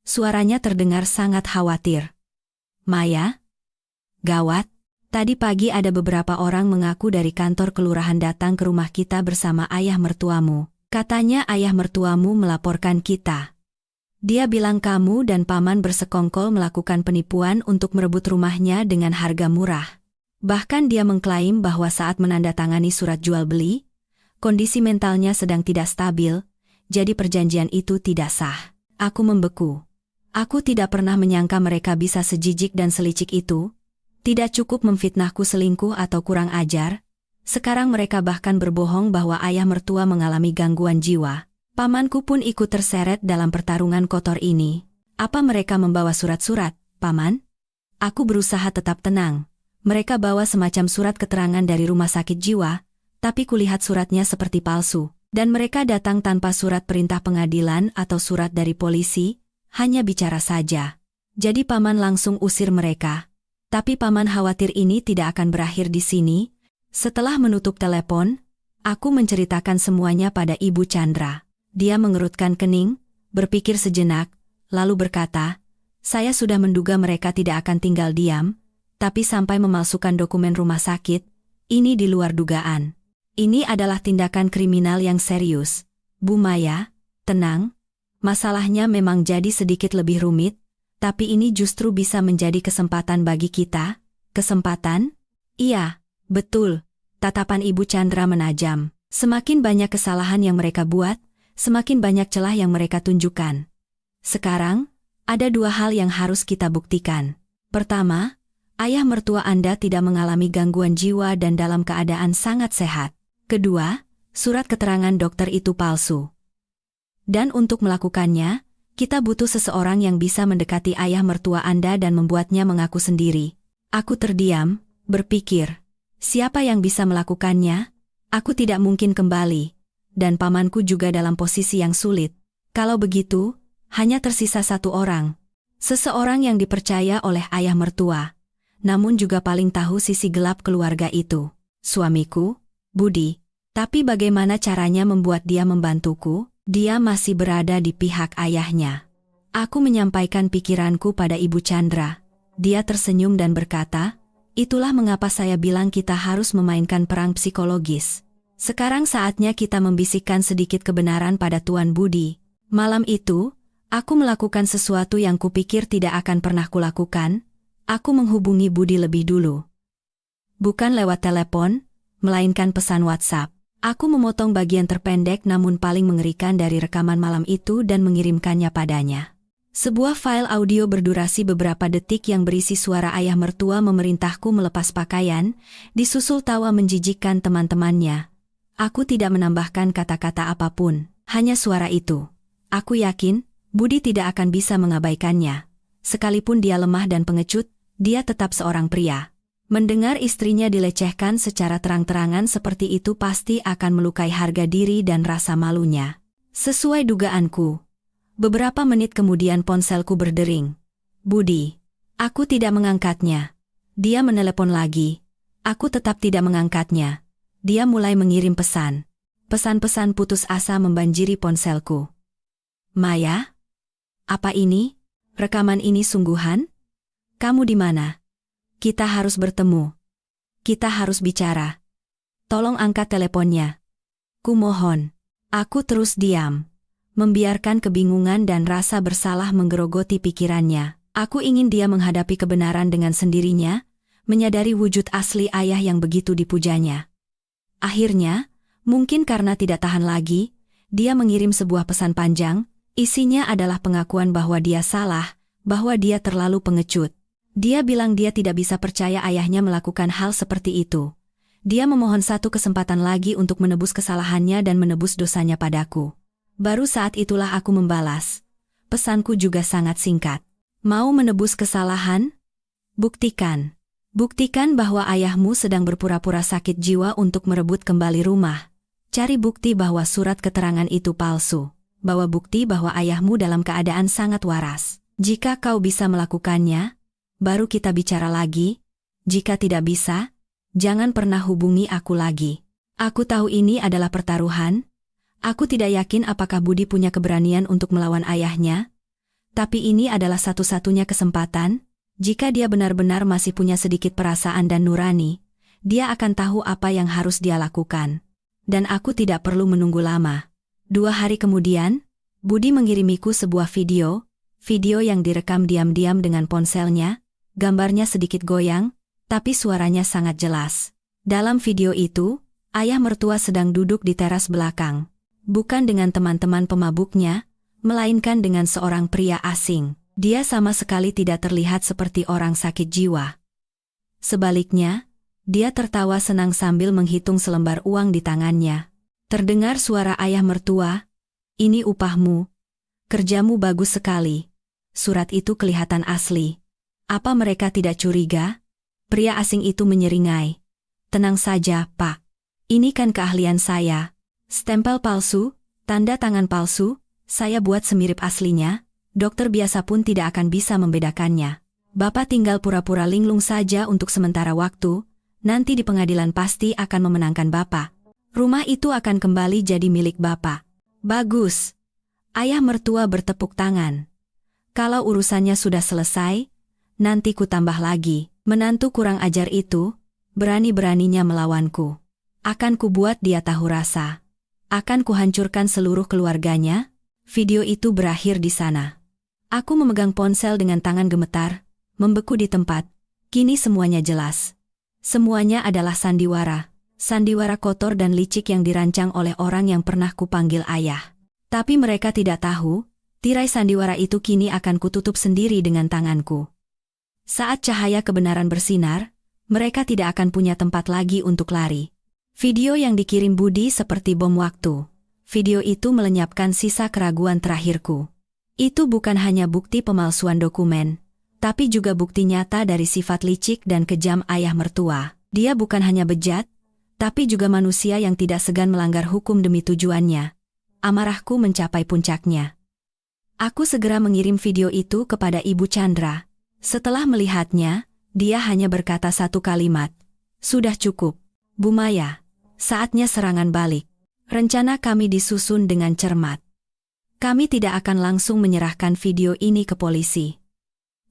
Speaker 1: Suaranya terdengar sangat khawatir. "Maya? Gawat, tadi pagi ada beberapa orang mengaku dari kantor kelurahan datang ke rumah kita bersama ayah mertuamu. Katanya ayah mertuamu melaporkan kita. Dia bilang kamu dan paman bersekongkol melakukan penipuan untuk merebut rumahnya dengan harga murah. Bahkan dia mengklaim bahwa saat menandatangani surat jual beli, kondisi mentalnya sedang tidak stabil, jadi perjanjian itu tidak sah." Aku membeku. Aku tidak pernah menyangka mereka bisa sejijik dan selicik itu. Tidak cukup memfitnahku selingkuh atau kurang ajar. Sekarang mereka bahkan berbohong bahwa ayah mertua mengalami gangguan jiwa. Pamanku pun ikut terseret dalam pertarungan kotor ini. "Apa mereka membawa surat-surat, Paman?" Aku berusaha tetap tenang. Mereka bawa semacam surat keterangan dari rumah sakit jiwa, tapi kulihat suratnya seperti palsu. Dan mereka datang tanpa surat perintah pengadilan atau surat dari polisi, hanya bicara saja. Jadi Paman langsung usir mereka. Tapi Paman khawatir ini tidak akan berakhir di sini. Setelah menutup telepon, aku menceritakan semuanya pada Ibu Chandra. Dia mengerutkan kening, berpikir sejenak, lalu berkata, "Saya sudah menduga mereka tidak akan tinggal diam, tapi sampai memalsukan dokumen rumah sakit, ini di luar dugaan. Ini adalah tindakan kriminal yang serius. Bu Maya, tenang. Masalahnya memang jadi sedikit lebih rumit, tapi ini justru bisa menjadi kesempatan bagi kita." "Kesempatan?" "Iya, betul." Tatapan Ibu Chandra menajam. Semakin banyak kesalahan yang mereka buat, semakin banyak celah yang mereka tunjukkan. Sekarang, ada dua hal yang harus kita buktikan. Pertama, ayah mertua Anda tidak mengalami gangguan jiwa dan dalam keadaan sangat sehat. Kedua, surat keterangan dokter itu palsu. Dan untuk melakukannya, kita butuh seseorang yang bisa mendekati ayah mertua Anda dan membuatnya mengaku sendiri. Aku terdiam, berpikir, siapa yang bisa melakukannya? Aku tidak mungkin kembali. Dan pamanku juga dalam posisi yang sulit. Kalau begitu, hanya tersisa satu orang. Seseorang yang dipercaya oleh ayah mertua. Namun juga paling tahu sisi gelap keluarga itu. Suamiku, Budi. Tapi bagaimana caranya membuat dia membantuku? Dia masih berada di pihak ayahnya. Aku menyampaikan pikiranku pada Ibu Chandra. Dia tersenyum dan berkata, "Itulah mengapa saya bilang kita harus memainkan perang psikologis. Sekarang saatnya kita membisikkan sedikit kebenaran pada Tuan Budi." Malam itu, aku melakukan sesuatu yang kupikir tidak akan pernah kulakukan. Aku menghubungi Budi lebih dulu. Bukan lewat telepon, melainkan pesan WhatsApp. Aku memotong bagian terpendek namun paling mengerikan dari rekaman malam itu dan mengirimkannya padanya. Sebuah file audio berdurasi beberapa detik yang berisi suara ayah mertua memerintahku melepas pakaian, disusul tawa menjijikkan teman-temannya. Aku tidak menambahkan kata-kata apapun, hanya suara itu. Aku yakin, Budi tidak akan bisa mengabaikannya. Sekalipun dia lemah dan pengecut, dia tetap seorang pria. Mendengar istrinya dilecehkan secara terang-terangan seperti itu pasti akan melukai harga diri dan rasa malunya. Sesuai dugaanku. Beberapa menit kemudian ponselku berdering. Budi. Aku tidak mengangkatnya. Dia menelepon lagi. Aku tetap tidak mengangkatnya. Dia mulai mengirim pesan. Pesan-pesan putus asa membanjiri ponselku. Maya? Apa ini? Rekaman ini sungguhan? Kamu di mana? Kita harus bertemu. Kita harus bicara. Tolong angkat teleponnya. Kumohon. Aku terus diam. Membiarkan kebingungan dan rasa bersalah menggerogoti pikirannya. Aku ingin dia menghadapi kebenaran dengan sendirinya, menyadari wujud asli ayah yang begitu dipujanya. Akhirnya, mungkin karena tidak tahan lagi, dia mengirim sebuah pesan panjang, isinya adalah pengakuan bahwa dia salah, bahwa dia terlalu pengecut. Dia bilang dia tidak bisa percaya ayahnya melakukan hal seperti itu. Dia memohon satu kesempatan lagi untuk menebus kesalahannya dan menebus dosanya padaku. Baru saat itulah aku membalas. Pesanku juga sangat singkat. Mau menebus kesalahan? Buktikan. Buktikan bahwa ayahmu sedang berpura-pura sakit jiwa untuk merebut kembali rumah. Cari bukti bahwa surat keterangan itu palsu. Bawa bukti bahwa ayahmu dalam keadaan sangat waras. Jika kau bisa melakukannya, baru kita bicara lagi. Jika tidak bisa, jangan pernah hubungi aku lagi. Aku tahu ini adalah pertaruhan. Aku tidak yakin apakah Budi punya keberanian untuk melawan ayahnya. Tapi ini adalah satu-satunya kesempatan. Jika dia benar-benar masih punya sedikit perasaan dan nurani, dia akan tahu apa yang harus dia lakukan. Dan aku tidak perlu menunggu lama. 2 hari kemudian, Budi mengirimiku sebuah video yang direkam diam-diam dengan ponselnya. Gambarnya sedikit goyang, tapi suaranya sangat jelas. Dalam video itu, ayah mertua sedang duduk di teras belakang. Bukan dengan teman-teman pemabuknya, melainkan dengan seorang pria asing. Dia sama sekali tidak terlihat seperti orang sakit jiwa. Sebaliknya, dia tertawa senang sambil menghitung selembar uang di tangannya. Terdengar suara ayah mertua, "Ini upahmu. Kerjamu bagus sekali." Surat itu kelihatan asli. Apa mereka tidak curiga? Pria asing itu menyeringai. "Tenang saja, Pak. Ini kan keahlian saya. Stempel palsu, tanda tangan palsu, saya buat semirip aslinya. Dokter biasa pun tidak akan bisa membedakannya. Bapak tinggal pura-pura linglung saja untuk sementara waktu, nanti di pengadilan pasti akan memenangkan Bapak. Rumah itu akan kembali jadi milik Bapak." Bagus. Ayah mertua bertepuk tangan. Kalau urusannya sudah selesai, nanti ku tambah lagi. Menantu kurang ajar itu, berani-beraninya melawanku. Akan ku buat dia tahu rasa. Akan ku hancurkan seluruh keluarganya. Video itu berakhir di sana. Aku memegang ponsel dengan tangan gemetar, membeku di tempat. Kini semuanya jelas. Semuanya adalah sandiwara. Sandiwara kotor dan licik yang dirancang oleh orang yang pernah kupanggil ayah. Tapi mereka tidak tahu, tirai sandiwara itu kini akan kututup sendiri dengan tanganku. Saat cahaya kebenaran bersinar, mereka tidak akan punya tempat lagi untuk lari. Video yang dikirim Budi seperti bom waktu. Video itu melenyapkan sisa keraguan terakhirku. Itu bukan hanya bukti pemalsuan dokumen, tapi juga bukti nyata dari sifat licik dan kejam ayah mertua. Dia bukan hanya bejat, tapi juga manusia yang tidak segan melanggar hukum demi tujuannya. Amarahku mencapai puncaknya. Aku segera mengirim video itu kepada Ibu Chandra. Setelah melihatnya, dia hanya berkata satu kalimat. "Sudah cukup, Bu Maya. Saatnya serangan balik." Rencana kami disusun dengan cermat. Kami tidak akan langsung menyerahkan video ini ke polisi.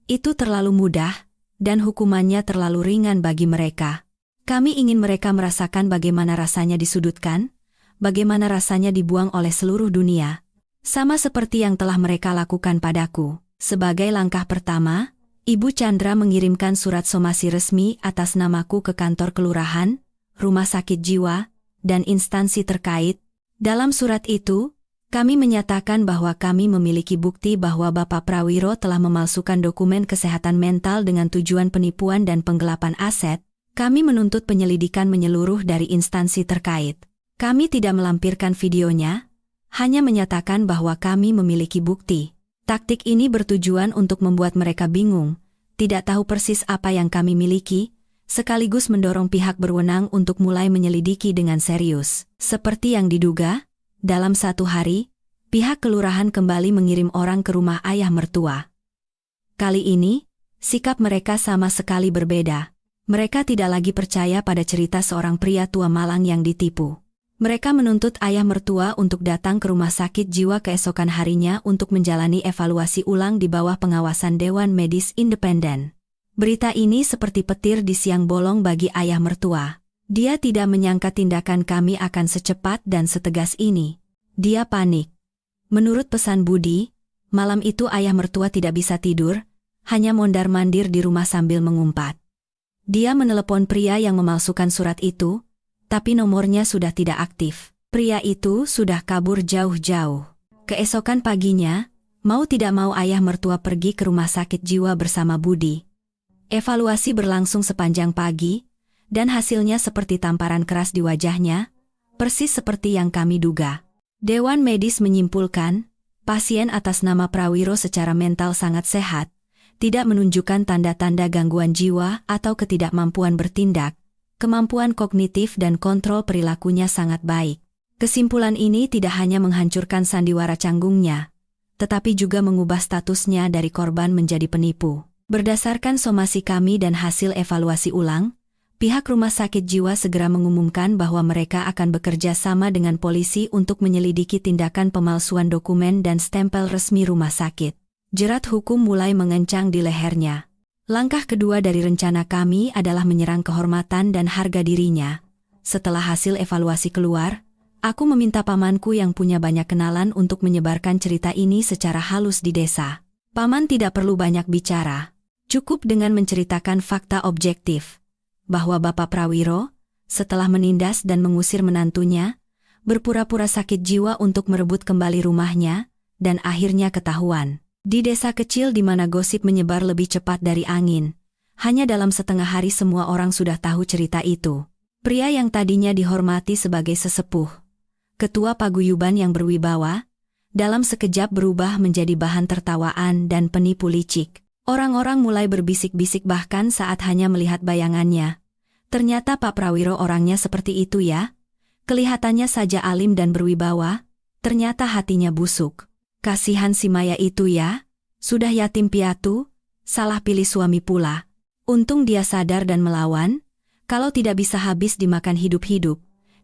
Speaker 1: Itu terlalu mudah, dan hukumannya terlalu ringan bagi mereka. Kami ingin mereka merasakan bagaimana rasanya disudutkan, bagaimana rasanya dibuang oleh seluruh dunia. Sama seperti yang telah mereka lakukan padaku. Sebagai langkah pertama, Ibu Chandra mengirimkan surat somasi resmi atas namaku ke kantor kelurahan, rumah sakit jiwa, dan instansi terkait. Dalam surat itu, Kami menyatakan bahwa kami memiliki bukti bahwa Bapak Prawiro telah memalsukan dokumen kesehatan mental dengan tujuan penipuan dan penggelapan aset. Kami menuntut penyelidikan menyeluruh dari instansi terkait. Kami tidak melampirkan videonya, hanya menyatakan bahwa kami memiliki bukti. Taktik ini bertujuan untuk membuat mereka bingung, tidak tahu persis apa yang kami miliki, sekaligus mendorong pihak berwenang untuk mulai menyelidiki dengan serius. Seperti yang diduga, dalam satu hari, pihak kelurahan kembali mengirim orang ke rumah ayah mertua. Kali ini, sikap mereka sama sekali berbeda. Mereka tidak lagi percaya pada cerita seorang pria tua malang yang ditipu. Mereka menuntut ayah mertua untuk datang ke rumah sakit jiwa keesokan harinya untuk menjalani evaluasi ulang di bawah pengawasan Dewan Medis Independen. Berita ini seperti petir di siang bolong bagi ayah mertua. Dia tidak menyangka tindakan kami akan secepat dan setegas ini. Dia panik. Menurut pesan Budi, malam itu ayah mertua tidak bisa tidur, hanya mondar-mandir di rumah sambil mengumpat. Dia menelepon pria yang memalsukan surat itu, tapi nomornya sudah tidak aktif. Pria itu sudah kabur jauh-jauh. Keesokan paginya, mau tidak mau ayah mertua pergi ke rumah sakit jiwa bersama Budi. Evaluasi berlangsung sepanjang pagi, dan hasilnya seperti tamparan keras di wajahnya, persis seperti yang kami duga. Dewan medis menyimpulkan, pasien atas nama Prawiro secara mental sangat sehat, tidak menunjukkan tanda-tanda gangguan jiwa atau ketidakmampuan bertindak, kemampuan kognitif dan kontrol perilakunya sangat baik. Kesimpulan ini tidak hanya menghancurkan sandiwara canggungnya, tetapi juga mengubah statusnya dari korban menjadi penipu. Berdasarkan somasi kami dan hasil evaluasi ulang, pihak rumah sakit jiwa segera mengumumkan bahwa mereka akan bekerja sama dengan polisi untuk menyelidiki tindakan pemalsuan dokumen dan stempel resmi rumah sakit. Jerat hukum mulai mengencang di lehernya. Langkah kedua dari rencana kami adalah menyerang kehormatan dan harga dirinya. Setelah hasil evaluasi keluar, aku meminta pamanku yang punya banyak kenalan untuk menyebarkan cerita ini secara halus di desa. Paman tidak perlu banyak bicara. Cukup dengan menceritakan fakta objektif bahwa Bapak Prawiro, setelah menindas dan mengusir menantunya, berpura-pura sakit jiwa untuk merebut kembali rumahnya, dan akhirnya ketahuan. Di desa kecil di mana gosip menyebar lebih cepat dari angin, hanya dalam setengah hari semua orang sudah tahu cerita itu. Pria yang tadinya dihormati sebagai sesepuh, ketua paguyuban yang berwibawa, dalam sekejap berubah menjadi bahan tertawaan dan penipu licik. Orang-orang mulai berbisik-bisik bahkan saat hanya melihat bayangannya. Ternyata Pak Prawiro orangnya seperti itu ya. Kelihatannya saja alim dan berwibawa, ternyata hatinya busuk. Kasihan si Maya itu ya, sudah yatim piatu, salah pilih suami pula. Untung dia sadar dan melawan, kalau tidak bisa habis dimakan hidup-hidup.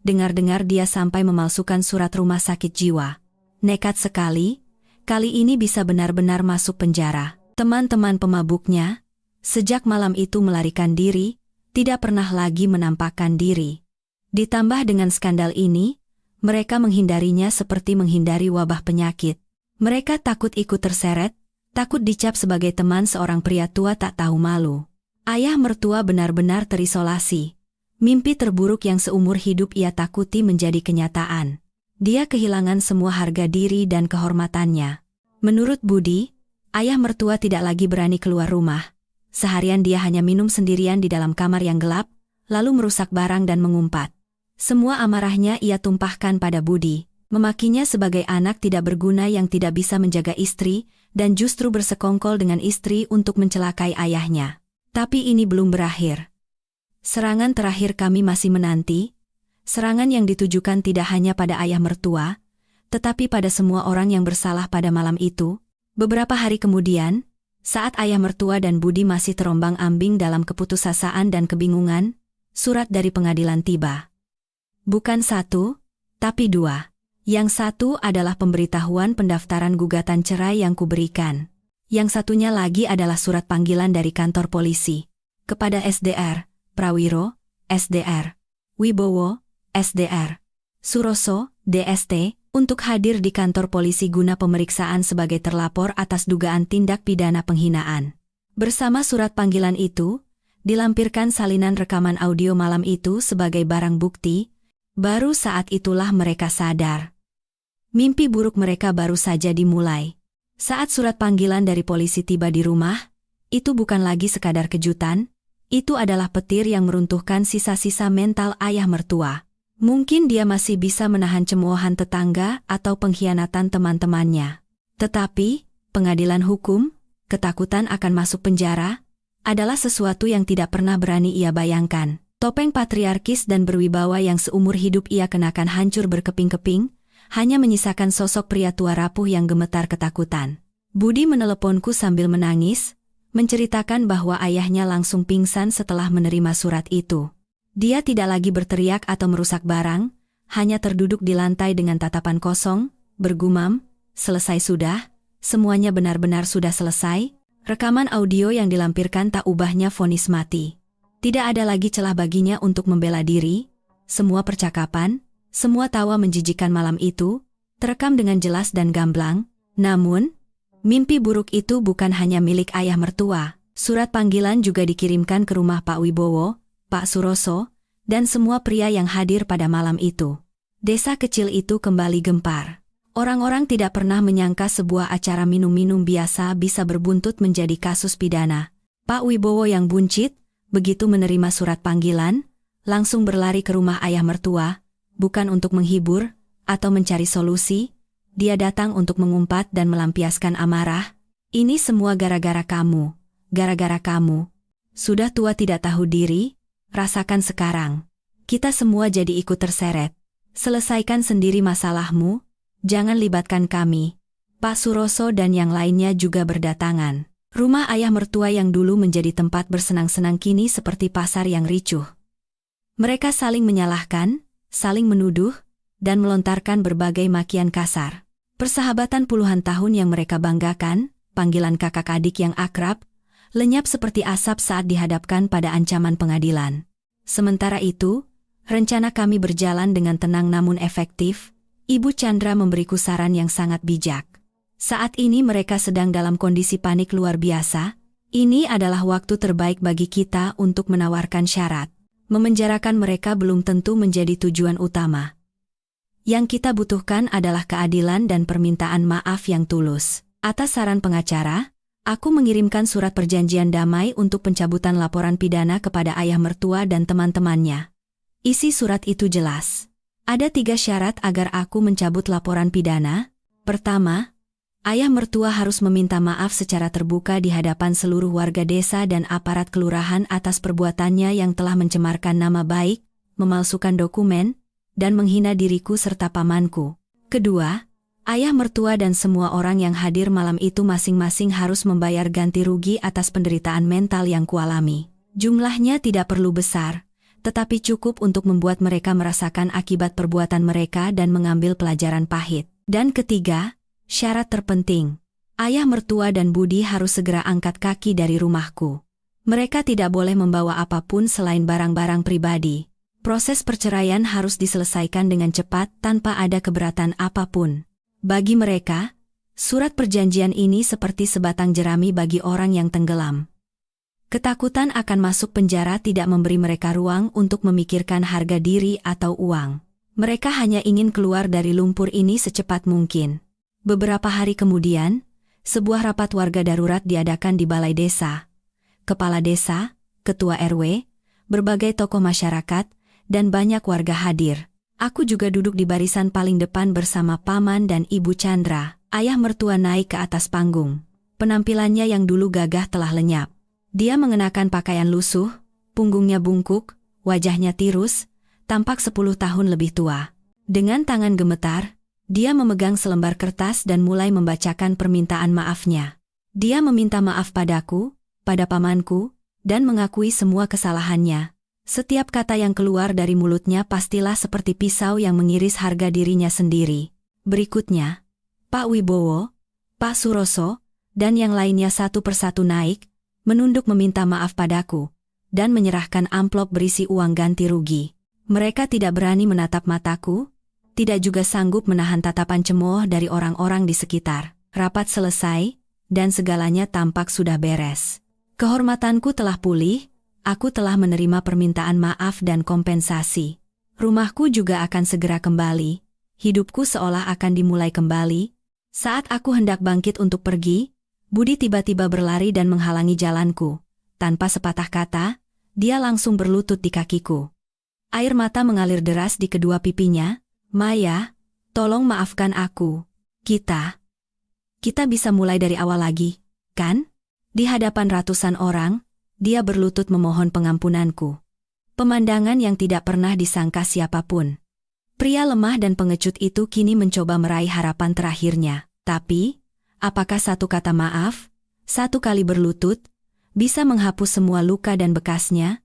Speaker 1: Dengar-dengar dia sampai memalsukan surat rumah sakit jiwa. Nekat sekali, kali ini bisa benar-benar masuk penjara. Teman-teman pemabuknya, sejak malam itu melarikan diri, tidak pernah lagi menampakkan diri. Ditambah dengan skandal ini, mereka menghindarinya seperti menghindari wabah penyakit. Mereka takut ikut terseret, takut dicap sebagai teman seorang pria tua tak tahu malu. Ayah mertua benar-benar terisolasi. Mimpi terburuk yang seumur hidup ia takuti menjadi kenyataan. Dia kehilangan semua harga diri dan kehormatannya. Menurut Budi, ayah mertua tidak lagi berani keluar rumah. Seharian dia hanya minum sendirian di dalam kamar yang gelap, lalu merusak barang dan mengumpat. Semua amarahnya ia tumpahkan pada Budi, memakinya sebagai anak tidak berguna yang tidak bisa menjaga istri, dan justru bersekongkol dengan istri untuk mencelakai ayahnya. Tapi ini belum berakhir. Serangan terakhir kami masih menanti, serangan yang ditujukan tidak hanya pada ayah mertua, tetapi pada semua orang yang bersalah pada malam itu. Beberapa hari kemudian, saat ayah mertua dan Budi masih terombang-ambing dalam keputusasaan dan kebingungan, surat dari pengadilan tiba. Bukan satu, tapi dua. Yang satu adalah pemberitahuan pendaftaran gugatan cerai yang kuberikan. Yang satunya lagi adalah surat panggilan dari kantor polisi. Kepada SDR, Prawiro, SDR, Wibowo, SDR, Suroso, DST, untuk hadir di kantor polisi guna pemeriksaan sebagai terlapor atas dugaan tindak pidana penghinaan. Bersama surat panggilan itu, dilampirkan salinan rekaman audio malam itu sebagai barang bukti. Baru saat itulah mereka sadar. Mimpi buruk mereka baru saja dimulai. Saat surat panggilan dari polisi tiba di rumah, itu bukan lagi sekadar kejutan, itu adalah petir yang meruntuhkan sisa-sisa mental ayah mertua. Mungkin dia masih bisa menahan cemoohan tetangga atau pengkhianatan teman-temannya. Tetapi, pengadilan hukum, ketakutan akan masuk penjara, adalah sesuatu yang tidak pernah berani ia bayangkan. Topeng patriarkis dan berwibawa yang seumur hidup ia kenakan hancur berkeping-keping, hanya menyisakan sosok pria tua rapuh yang gemetar ketakutan. Budi meneleponku sambil menangis, menceritakan bahwa ayahnya langsung pingsan setelah menerima surat itu. Dia tidak lagi berteriak atau merusak barang, hanya terduduk di lantai dengan tatapan kosong, bergumam, "Selesai sudah, semuanya benar-benar sudah selesai." Rekaman audio yang dilampirkan tak ubahnya vonis mati. Tidak ada lagi celah baginya untuk membela diri, semua percakapan, semua tawa menjijikan malam itu, terekam dengan jelas dan gamblang. Namun, mimpi buruk itu bukan hanya milik ayah mertua. Surat panggilan juga dikirimkan ke rumah Pak Wibowo, Pak Suroso, dan semua pria yang hadir pada malam itu. Desa kecil itu kembali gempar. Orang-orang tidak pernah menyangka sebuah acara minum-minum biasa bisa berbuntut menjadi kasus pidana. Pak Wibowo yang buncit, begitu menerima surat panggilan, langsung berlari ke rumah ayah mertua, bukan untuk menghibur atau mencari solusi, dia datang untuk mengumpat dan melampiaskan amarah. "Ini semua gara-gara kamu, gara-gara kamu. Sudah tua tidak tahu diri, rasakan sekarang. Kita semua jadi ikut terseret. Selesaikan sendiri masalahmu, jangan libatkan kami." Pak Suroso dan yang lainnya juga berdatangan. Rumah ayah mertua yang dulu menjadi tempat bersenang-senang kini seperti pasar yang ricuh. Mereka saling menyalahkan, saling menuduh, dan melontarkan berbagai makian kasar. Persahabatan puluhan tahun yang mereka banggakan, panggilan kakak adik yang akrab, lenyap seperti asap saat dihadapkan pada ancaman pengadilan. Sementara itu, rencana kami berjalan dengan tenang namun efektif. Ibu Chandra memberiku saran yang sangat bijak. Saat ini mereka sedang dalam kondisi panik luar biasa. Ini adalah waktu terbaik bagi kita untuk menawarkan syarat. Memenjarakan mereka belum tentu menjadi tujuan utama. Yang kita butuhkan adalah keadilan dan permintaan maaf yang tulus. Atas saran pengacara, aku mengirimkan surat perjanjian damai untuk pencabutan laporan pidana kepada ayah mertua dan teman-temannya. Isi surat itu jelas. Ada 3 syarat agar aku mencabut laporan pidana. Pertama, ayah mertua harus meminta maaf secara terbuka di hadapan seluruh warga desa dan aparat kelurahan atas perbuatannya yang telah mencemarkan nama baik, memalsukan dokumen, dan menghina diriku serta pamanku. Kedua, ayah mertua dan semua orang yang hadir malam itu masing-masing harus membayar ganti rugi atas penderitaan mental yang kualami. Jumlahnya tidak perlu besar, tetapi cukup untuk membuat mereka merasakan akibat perbuatan mereka dan mengambil pelajaran pahit. Dan ketiga, syarat terpenting, ayah mertua dan Budi harus segera angkat kaki dari rumahku. Mereka tidak boleh membawa apapun selain barang-barang pribadi. Proses perceraian harus diselesaikan dengan cepat tanpa ada keberatan apapun. Bagi mereka, surat perjanjian ini seperti sebatang jerami bagi orang yang tenggelam. Ketakutan akan masuk penjara tidak memberi mereka ruang untuk memikirkan harga diri atau uang. Mereka hanya ingin keluar dari lumpur ini secepat mungkin. Beberapa hari kemudian, sebuah rapat warga darurat diadakan di balai desa. Kepala desa, ketua RW, berbagai tokoh masyarakat, dan banyak warga hadir. Aku juga duduk di barisan paling depan bersama paman dan ibu Chandra. Ayah mertua naik ke atas panggung. Penampilannya yang dulu gagah telah lenyap. Dia mengenakan pakaian lusuh, punggungnya bungkuk, wajahnya tirus, tampak 10 tahun lebih tua. Dengan tangan gemetar, dia memegang selembar kertas dan mulai membacakan permintaan maafnya. Dia meminta maaf padaku, pada pamanku, dan mengakui semua kesalahannya. Setiap kata yang keluar dari mulutnya pastilah seperti pisau yang mengiris harga dirinya sendiri. Berikutnya, Pak Wibowo, Pak Suroso, dan yang lainnya satu persatu naik, menunduk meminta maaf padaku, dan menyerahkan amplop berisi uang ganti rugi. Mereka tidak berani menatap mataku, tidak juga sanggup menahan tatapan cemooh dari orang-orang di sekitar. Rapat selesai, dan segalanya tampak sudah beres. Kehormatanku telah pulih, aku telah menerima permintaan maaf dan kompensasi. Rumahku juga akan segera kembali, hidupku seolah akan dimulai kembali. Saat aku hendak bangkit untuk pergi, Budi tiba-tiba berlari dan menghalangi jalanku. Tanpa sepatah kata, dia langsung berlutut di kakiku. Air mata mengalir deras di kedua pipinya. Maya, tolong maafkan aku. Kita bisa mulai dari awal lagi, kan? Di hadapan ratusan orang, dia berlutut memohon pengampunanku. Pemandangan yang tidak pernah disangka siapapun. Pria lemah dan pengecut itu kini mencoba meraih harapan terakhirnya. Tapi, apakah satu kata maaf, satu kali berlutut, bisa menghapus semua luka dan bekasnya?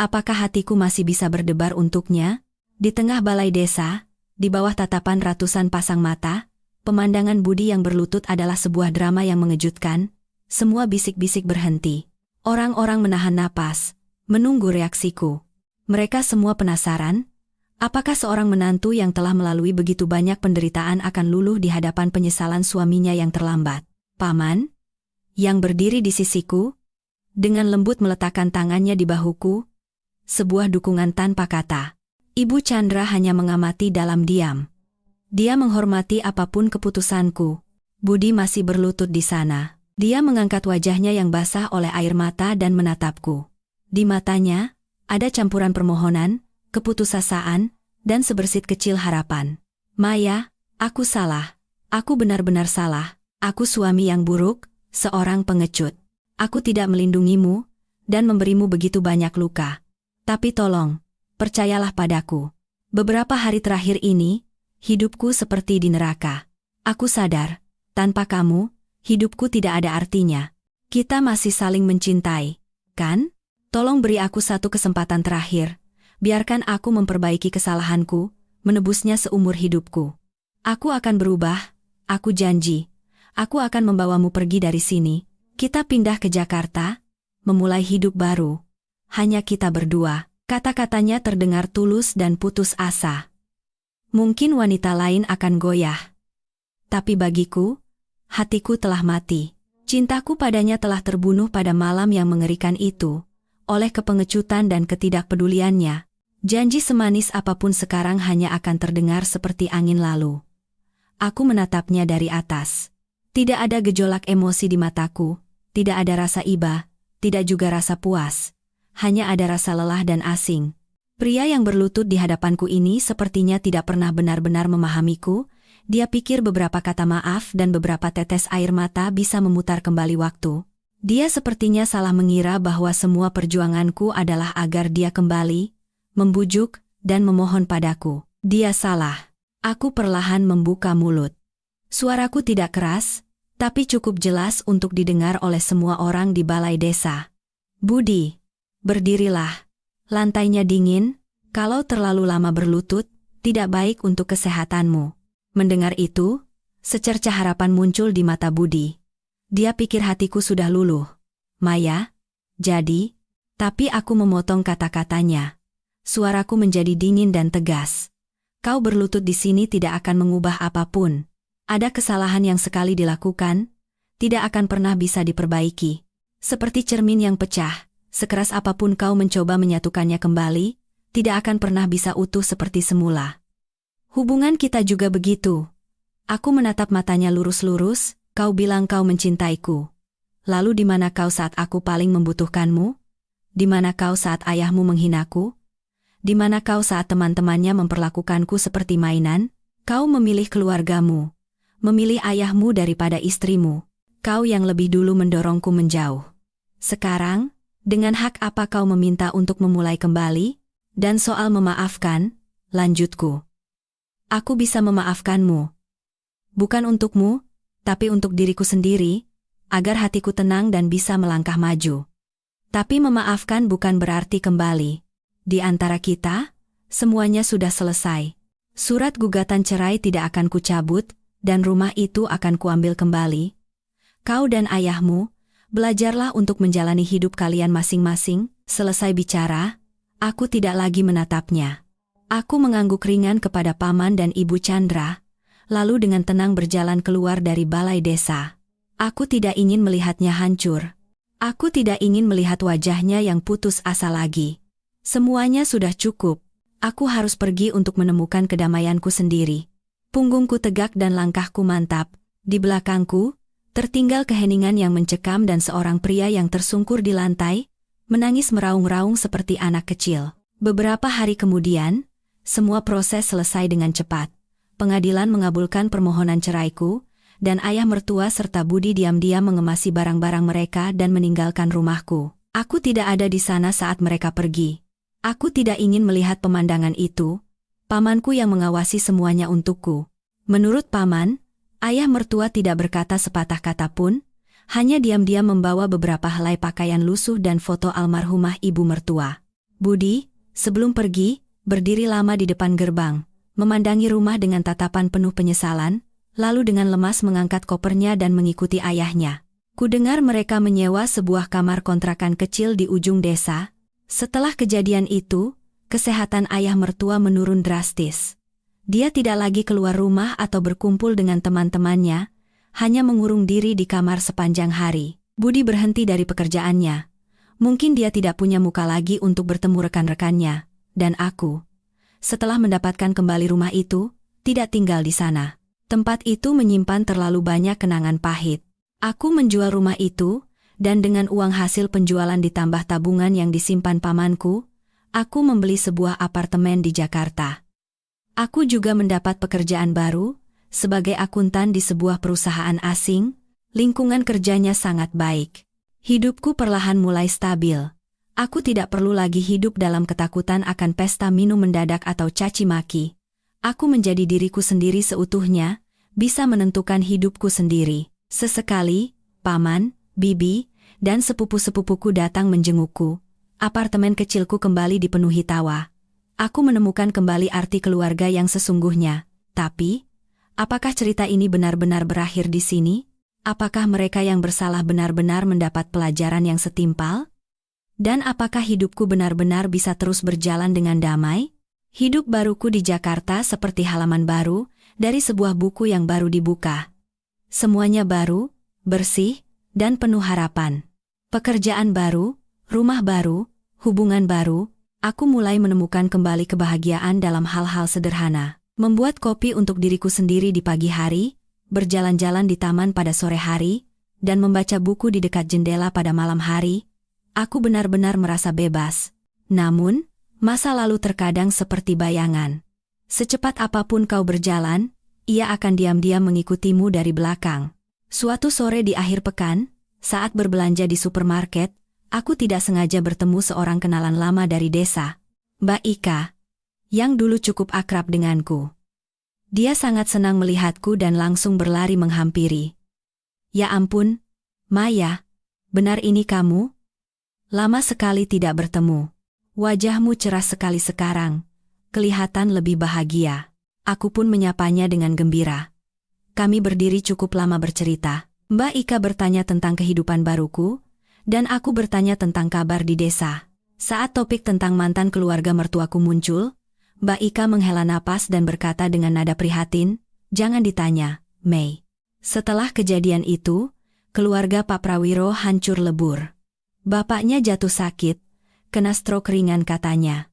Speaker 1: Apakah hatiku masih bisa berdebar untuknya? Di tengah balai desa, di bawah tatapan ratusan pasang mata, pemandangan Budi yang berlutut adalah sebuah drama yang mengejutkan. Semua bisik-bisik berhenti. Orang-orang menahan napas, menunggu reaksiku. Mereka semua penasaran, apakah seorang menantu yang telah melalui begitu banyak penderitaan akan luluh di hadapan penyesalan suaminya yang terlambat. Paman, yang berdiri di sisiku, dengan lembut meletakkan tangannya di bahuku, sebuah dukungan tanpa kata. Ibu Chandra hanya mengamati dalam diam. Dia menghormati apapun keputusanku. Budi masih berlutut di sana. Dia mengangkat wajahnya yang basah oleh air mata dan menatapku. Di matanya, ada campuran permohonan, keputusasaan, dan sebersit kecil harapan. Maya, aku salah. Aku benar-benar salah. Aku suami yang buruk, seorang pengecut. Aku tidak melindungimu, dan memberimu begitu banyak luka. Tapi tolong, percayalah padaku. Beberapa hari terakhir ini, hidupku seperti di neraka. Aku sadar, tanpa kamu, hidupku tidak ada artinya. Kita masih saling mencintai, kan? Tolong beri aku satu kesempatan terakhir. Biarkan aku memperbaiki kesalahanku, menebusnya seumur hidupku. Aku akan berubah, aku janji. Aku akan membawamu pergi dari sini. Kita pindah ke Jakarta, memulai hidup baru. Hanya kita berdua. Kata-katanya terdengar tulus dan putus asa. Mungkin wanita lain akan goyah. Tapi bagiku, hatiku telah mati. Cintaku padanya telah terbunuh pada malam yang mengerikan itu. Oleh kepengecutan dan ketidakpeduliannya, janji semanis apapun sekarang hanya akan terdengar seperti angin lalu. Aku menatapnya dari atas. Tidak ada gejolak emosi di mataku, tidak ada rasa iba, tidak juga rasa puas. Hanya ada rasa lelah dan asing. Pria yang berlutut di hadapanku ini sepertinya tidak pernah benar-benar memahamiku. Dia pikir beberapa kata maaf dan beberapa tetes air mata bisa memutar kembali waktu. Dia sepertinya salah mengira bahwa semua perjuanganku adalah agar dia kembali, membujuk, dan memohon padaku. Dia salah. Aku perlahan membuka mulut. Suaraku tidak keras, tapi cukup jelas untuk didengar oleh semua orang di balai desa. Budi, berdirilah. Lantainya dingin, kalau terlalu lama berlutut, tidak baik untuk kesehatanmu. Mendengar itu, secercah harapan muncul di mata Budi. Dia pikir hatiku sudah luluh. Maya, jadi, tapi aku memotong kata-katanya. Suaraku menjadi dingin dan tegas. Kau berlutut di sini tidak akan mengubah apapun. Ada kesalahan yang sekali dilakukan, tidak akan pernah bisa diperbaiki. Seperti cermin yang pecah, sekeras apapun kau mencoba menyatukannya kembali, tidak akan pernah bisa utuh seperti semula. Hubungan kita juga begitu. Aku menatap matanya lurus-lurus. Kau bilang kau mencintaiku. Lalu di mana kau saat aku paling membutuhkanmu? Di mana kau saat ayahmu menghinaku? Di mana kau saat teman-temannya memperlakukanku seperti mainan? Kau memilih keluargamu. Memilih ayahmu daripada istrimu. Kau yang lebih dulu mendorongku menjauh. Sekarang, dengan hak apa kau meminta untuk memulai kembali? Dan soal memaafkan, lanjutku. Aku bisa memaafkanmu. Bukan untukmu, tapi untuk diriku sendiri, agar hatiku tenang dan bisa melangkah maju. Tapi memaafkan bukan berarti kembali. Di antara kita, semuanya sudah selesai. Surat gugatan cerai tidak akan kucabut, dan rumah itu akan kuambil kembali. Kau dan ayahmu, belajarlah untuk menjalani hidup kalian masing-masing. Selesai bicara, aku tidak lagi menatapnya. Aku mengangguk ringan kepada Paman dan Ibu Chandra, lalu dengan tenang berjalan keluar dari balai desa. Aku tidak ingin melihatnya hancur. Aku tidak ingin melihat wajahnya yang putus asa lagi. Semuanya sudah cukup. Aku harus pergi untuk menemukan kedamaianku sendiri. Punggungku tegak dan langkahku mantap. Di belakangku, tertinggal keheningan yang mencekam dan seorang pria yang tersungkur di lantai, menangis meraung-raung seperti anak kecil. Beberapa hari kemudian, semua proses selesai dengan cepat. Pengadilan mengabulkan permohonan ceraiku, dan ayah mertua serta Budi diam-diam mengemasi barang-barang mereka dan meninggalkan rumahku. Aku tidak ada di sana saat mereka pergi. Aku tidak ingin melihat pemandangan itu. Pamanku yang mengawasi semuanya untukku. Menurut paman, ayah mertua tidak berkata sepatah kata pun, hanya diam-diam membawa beberapa helai pakaian lusuh dan foto almarhumah ibu mertua. Budi, sebelum pergi, berdiri lama di depan gerbang, memandangi rumah dengan tatapan penuh penyesalan, lalu dengan lemas mengangkat kopernya dan mengikuti ayahnya. Kudengar mereka menyewa sebuah kamar kontrakan kecil di ujung desa. Setelah kejadian itu, kesehatan ayah mertua menurun drastis. Dia tidak lagi keluar rumah atau berkumpul dengan teman-temannya, hanya mengurung diri di kamar sepanjang hari. Budi berhenti dari pekerjaannya. Mungkin dia tidak punya muka lagi untuk bertemu rekan-rekannya, dan aku, setelah mendapatkan kembali rumah itu, tidak tinggal di sana. Tempat itu menyimpan terlalu banyak kenangan pahit. Aku menjual rumah itu, dan dengan uang hasil penjualan ditambah tabungan yang disimpan pamanku, aku membeli sebuah apartemen di Jakarta. Aku juga mendapat pekerjaan baru, sebagai akuntan di sebuah perusahaan asing. Lingkungan kerjanya sangat baik. Hidupku perlahan mulai stabil. Aku tidak perlu lagi hidup dalam ketakutan akan pesta minum mendadak atau caci maki. Aku menjadi diriku sendiri seutuhnya, bisa menentukan hidupku sendiri. Sesekali, paman, bibi, dan sepupu-sepupuku datang menjengukku. Apartemen kecilku kembali dipenuhi tawa. Aku menemukan kembali arti keluarga yang sesungguhnya. Tapi, apakah cerita ini benar-benar berakhir di sini? Apakah mereka yang bersalah benar-benar mendapat pelajaran yang setimpal? Dan apakah hidupku benar-benar bisa terus berjalan dengan damai? Hidup baruku di Jakarta seperti halaman baru, dari sebuah buku yang baru dibuka. Semuanya baru, bersih, dan penuh harapan. Pekerjaan baru, rumah baru, hubungan baru, aku mulai menemukan kembali kebahagiaan dalam hal-hal sederhana. Membuat kopi untuk diriku sendiri di pagi hari, berjalan-jalan di taman pada sore hari, dan membaca buku di dekat jendela pada malam hari, aku benar-benar merasa bebas. Namun, masa lalu terkadang seperti bayangan. Secepat apapun kau berjalan, ia akan diam-diam mengikutimu dari belakang. Suatu sore di akhir pekan, saat berbelanja di supermarket, aku tidak sengaja bertemu seorang kenalan lama dari desa, Mbak Ika, yang dulu cukup akrab denganku. Dia sangat senang melihatku dan langsung berlari menghampiri. Ya ampun, Maya, benar ini kamu? Lama sekali tidak bertemu. Wajahmu cerah sekali sekarang, kelihatan lebih bahagia. Aku pun menyapanya dengan gembira. Kami berdiri cukup lama bercerita. Mbak Ika bertanya tentang kehidupan baruku, dan aku bertanya tentang kabar di desa. Saat topik tentang mantan keluarga mertuaku muncul, Mbak Ika menghela napas dan berkata dengan nada prihatin, "Jangan ditanya, Mei. Setelah kejadian itu, keluarga Pak Prawiro hancur lebur. Bapaknya jatuh sakit, kena stroke ringan katanya.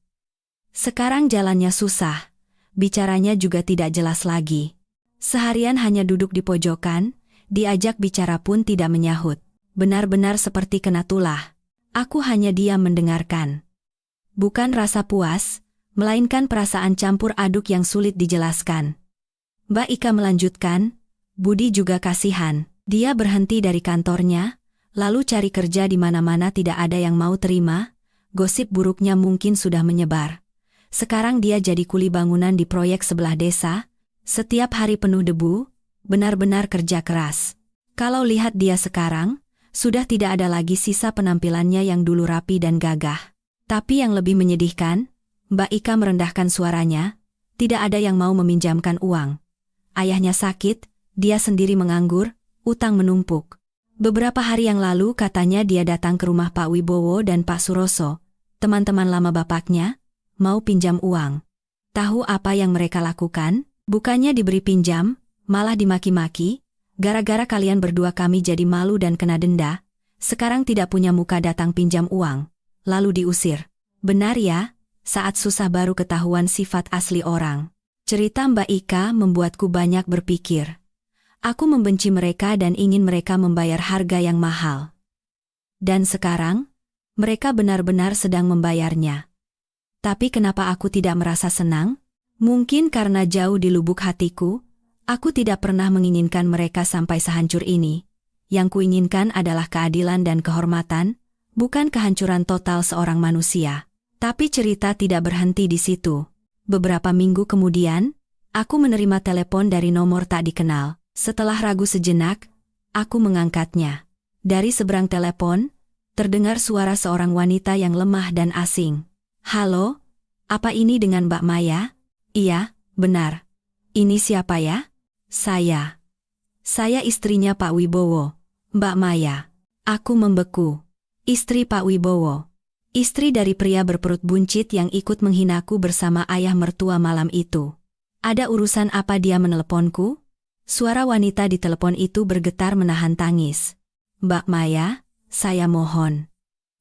Speaker 1: Sekarang jalannya susah, bicaranya juga tidak jelas lagi. Seharian hanya duduk di pojokan, diajak bicara pun tidak menyahut. Benar-benar seperti kena tulah. Aku hanya diam mendengarkan. Bukan rasa puas, melainkan perasaan campur aduk yang sulit dijelaskan." Mbak Ika melanjutkan, "Budi juga kasihan. Dia berhenti dari kantornya, lalu cari kerja di mana-mana tidak ada yang mau terima. Gosip buruknya mungkin sudah menyebar. Sekarang dia jadi kuli bangunan di proyek sebelah desa. Setiap hari penuh debu, benar-benar kerja keras. Kalau lihat dia sekarang, sudah tidak ada lagi sisa penampilannya yang dulu rapi dan gagah. Tapi yang lebih menyedihkan," Mbak Ika merendahkan suaranya, "tidak ada yang mau meminjamkan uang. Ayahnya sakit, dia sendiri menganggur, utang menumpuk. Beberapa hari yang lalu katanya dia datang ke rumah Pak Wibowo dan Pak Suroso, teman-teman lama bapaknya, mau pinjam uang. Tahu apa yang mereka lakukan? Bukannya diberi pinjam, malah dimaki-maki. Gara-gara kalian berdua kami jadi malu dan kena denda. Sekarang tidak punya muka datang pinjam uang, lalu diusir. Benar ya, saat susah baru ketahuan sifat asli orang. Cerita Mbak Ika membuatku banyak berpikir. Aku membenci mereka dan ingin mereka membayar harga yang mahal. Dan sekarang, mereka benar-benar sedang membayarnya. Tapi kenapa aku tidak merasa senang? Mungkin karena jauh di lubuk hatiku, aku tidak pernah menginginkan mereka sampai sehancur ini. Yang kuinginkan adalah keadilan dan kehormatan, bukan kehancuran total seorang manusia. Tapi cerita tidak berhenti di situ. Beberapa minggu kemudian, aku menerima telepon dari nomor tak dikenal. Setelah ragu sejenak, aku mengangkatnya. Dari seberang telepon, terdengar suara seorang wanita yang lemah dan asing. "Halo, apa ini dengan Mbak Maya?" "Iya, benar. Ini siapa ya?" Saya istrinya Pak Wibowo, Mbak Maya." Aku membeku. Istri Pak Wibowo. Istri dari pria berperut buncit yang ikut menghinaku bersama ayah mertua malam itu. Ada urusan apa dia meneleponku? Suara wanita di telepon itu bergetar menahan tangis. "Mbak Maya, saya mohon.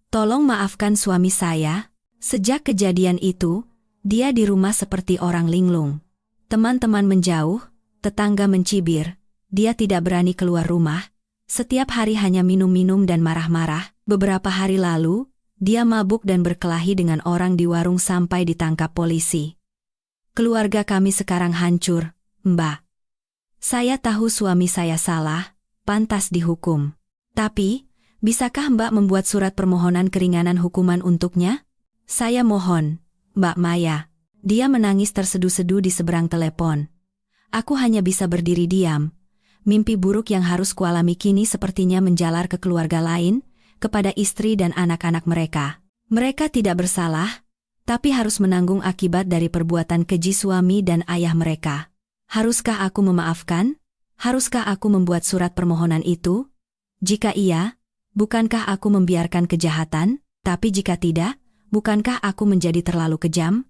Speaker 1: Tolong maafkan suami saya. Sejak kejadian itu, dia di rumah seperti orang linglung. Teman-teman menjauh, tetangga mencibir. Dia tidak berani keluar rumah. Setiap hari hanya minum-minum dan marah-marah. Beberapa hari lalu, dia mabuk dan berkelahi dengan orang di warung sampai ditangkap polisi. Keluarga kami sekarang hancur, Mbak. Saya tahu suami saya salah, pantas dihukum. Tapi, bisakah Mbak membuat surat permohonan keringanan hukuman untuknya? Saya mohon, Mbak Maya." Dia menangis terseduh-seduh di seberang telepon. Aku hanya bisa berdiri diam. Mimpi buruk yang harus kualami kini sepertinya menjalar ke keluarga lain, kepada istri dan anak-anak mereka. Mereka tidak bersalah, tapi harus menanggung akibat dari perbuatan keji suami dan ayah mereka. Haruskah aku memaafkan? Haruskah aku membuat surat permohonan itu? Jika iya, bukankah aku membiarkan kejahatan? Tapi jika tidak, bukankah aku menjadi terlalu kejam?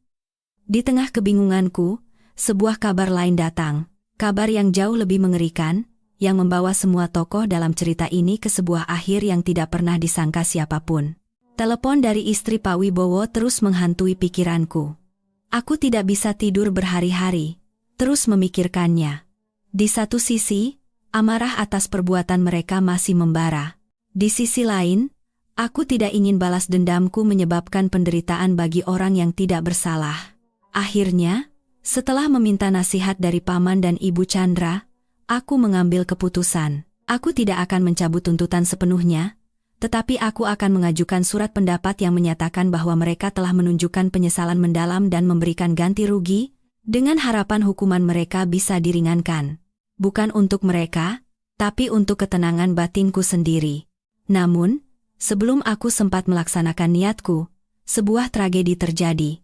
Speaker 1: Di tengah kebingunganku, sebuah kabar lain datang. Kabar yang jauh lebih mengerikan, yang membawa semua tokoh dalam cerita ini ke sebuah akhir yang tidak pernah disangka siapapun. Telepon dari istri Pak Wibowo terus menghantui pikiranku. Aku tidak bisa tidur berhari-hari, terus memikirkannya. Di satu sisi, amarah atas perbuatan mereka masih membara. Di sisi lain, aku tidak ingin balas dendamku menyebabkan penderitaan bagi orang yang tidak bersalah. Akhirnya, setelah meminta nasihat dari Paman dan Ibu Chandra, aku mengambil keputusan. Aku tidak akan mencabut tuntutan sepenuhnya, tetapi aku akan mengajukan surat pendapat yang menyatakan bahwa mereka telah menunjukkan penyesalan mendalam dan memberikan ganti rugi, dengan harapan hukuman mereka bisa diringankan. Bukan untuk mereka, tapi untuk ketenangan batinku sendiri. Namun, sebelum aku sempat melaksanakan niatku, sebuah tragedi terjadi.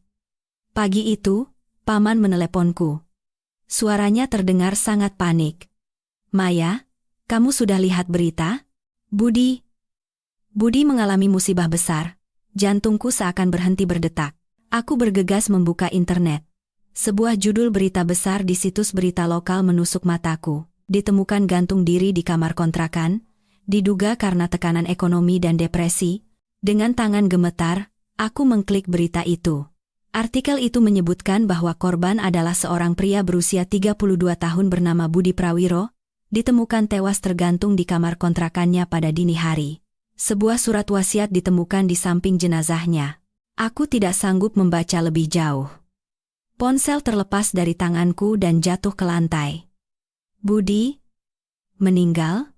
Speaker 1: Pagi itu, Paman meneleponku. Suaranya terdengar sangat panik. "Maya, kamu sudah lihat berita? Budi mengalami musibah besar. Jantungku seakan berhenti berdetak. Aku bergegas membuka internet. Sebuah judul berita besar di situs berita lokal menusuk mataku. Ditemukan gantung diri di kamar kontrakan, diduga karena tekanan ekonomi dan depresi. Dengan tangan gemetar, aku mengklik berita itu. Artikel itu menyebutkan bahwa korban adalah seorang pria berusia 32 tahun bernama Budi Prawiro, ditemukan tewas tergantung di kamar kontrakannya pada dini hari. Sebuah surat wasiat ditemukan di samping jenazahnya. Aku tidak sanggup membaca lebih jauh. Ponsel terlepas dari tanganku dan jatuh ke lantai. Budi meninggal?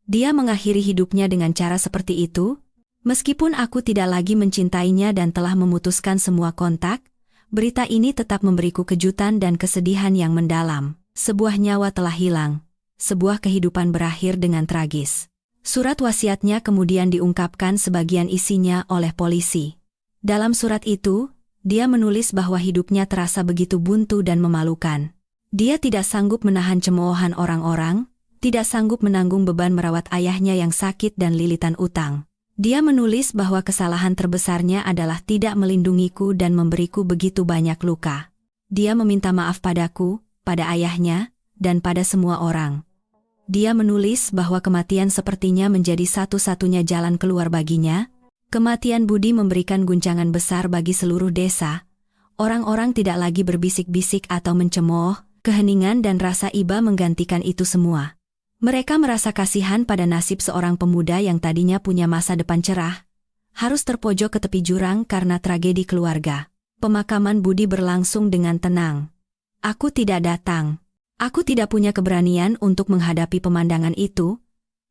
Speaker 1: Dia mengakhiri hidupnya dengan cara seperti itu? Meskipun aku tidak lagi mencintainya dan telah memutuskan semua kontak, berita ini tetap memberiku kejutan dan kesedihan yang mendalam. Sebuah nyawa telah hilang. Sebuah kehidupan berakhir dengan tragis. Surat wasiatnya kemudian diungkapkan sebagian isinya oleh polisi. Dalam surat itu, dia menulis bahwa hidupnya terasa begitu buntu dan memalukan. Dia tidak sanggup menahan cemoohan orang-orang, tidak sanggup menanggung beban merawat ayahnya yang sakit dan lilitan utang. Dia menulis bahwa kesalahan terbesarnya adalah tidak melindungiku dan memberiku begitu banyak luka. Dia meminta maaf padaku, pada ayahnya, dan pada semua orang. Dia menulis bahwa kematian sepertinya menjadi satu-satunya jalan keluar baginya. Kematian Budi memberikan guncangan besar bagi seluruh desa. orang-orang tidak lagi berbisik-bisik atau mencemooh, keheningan dan rasa iba menggantikan itu semua. Mereka merasa kasihan pada nasib seorang pemuda yang tadinya punya masa depan cerah, harus terpojok ke tepi jurang karena tragedi keluarga. Pemakaman Budi berlangsung dengan tenang. Aku tidak datang. Aku tidak punya keberanian untuk menghadapi pemandangan itu.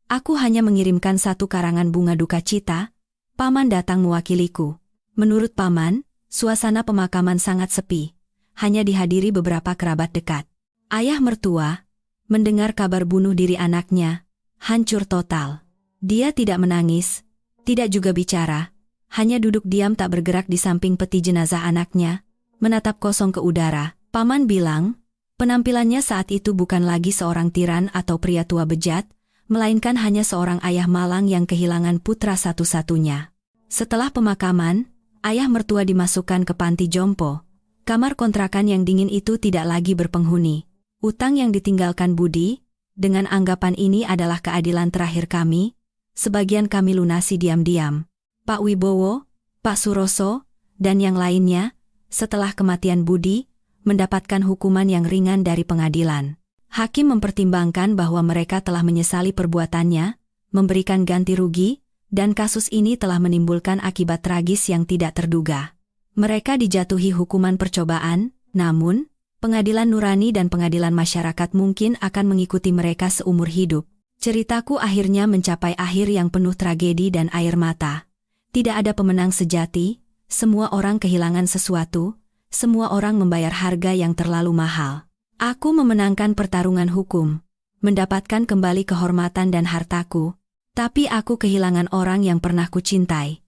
Speaker 1: Aku hanya mengirimkan satu karangan bunga duka cita. Paman datang mewakiliku. Menurut Paman, suasana pemakaman sangat sepi. Hanya dihadiri beberapa kerabat dekat. Ayah mertua, mendengar kabar bunuh diri anaknya, hancur total. Dia tidak menangis, tidak juga bicara, hanya duduk diam tak bergerak di samping peti jenazah anaknya, menatap kosong ke udara. Paman bilang, penampilannya saat itu bukan lagi seorang tiran atau pria tua bejat, melainkan hanya seorang ayah malang yang kehilangan putra satu-satunya. Setelah pemakaman, ayah mertua dimasukkan ke panti jompo. Kamar kontrakan yang dingin itu tidak lagi berpenghuni. Utang yang ditinggalkan Budi, dengan anggapan ini adalah keadilan terakhir kami, sebagian kami lunasi diam-diam. Pak Wibowo, Pak Suroso, dan yang lainnya, setelah kematian Budi, mendapatkan hukuman yang ringan dari pengadilan. Hakim mempertimbangkan bahwa mereka telah menyesali perbuatannya, memberikan ganti rugi, dan kasus ini telah menimbulkan akibat tragis yang tidak terduga. Mereka dijatuhi hukuman percobaan, namun, pengadilan nurani dan pengadilan masyarakat mungkin akan mengikuti mereka seumur hidup. Ceritaku akhirnya mencapai akhir yang penuh tragedi dan air mata. Tidak ada pemenang sejati, semua orang kehilangan sesuatu, semua orang membayar harga yang terlalu mahal. Aku memenangkan pertarungan hukum, mendapatkan kembali kehormatan dan hartaku, tapi aku kehilangan orang yang pernah kucintai.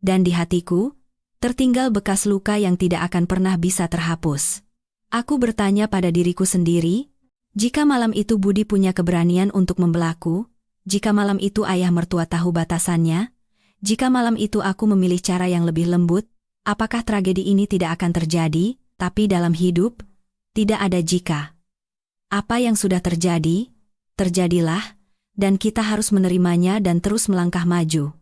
Speaker 1: Dan di hatiku, tertinggal bekas luka yang tidak akan pernah bisa terhapus. Aku bertanya pada diriku sendiri, jika malam itu Budi punya keberanian untuk membelaku, jika malam itu ayah mertua tahu batasannya, jika malam itu aku memilih cara yang lebih lembut, apakah tragedi ini tidak akan terjadi? Tapi dalam hidup, tidak ada jika. Apa yang sudah terjadi, terjadilah, dan kita harus menerimanya dan terus melangkah maju.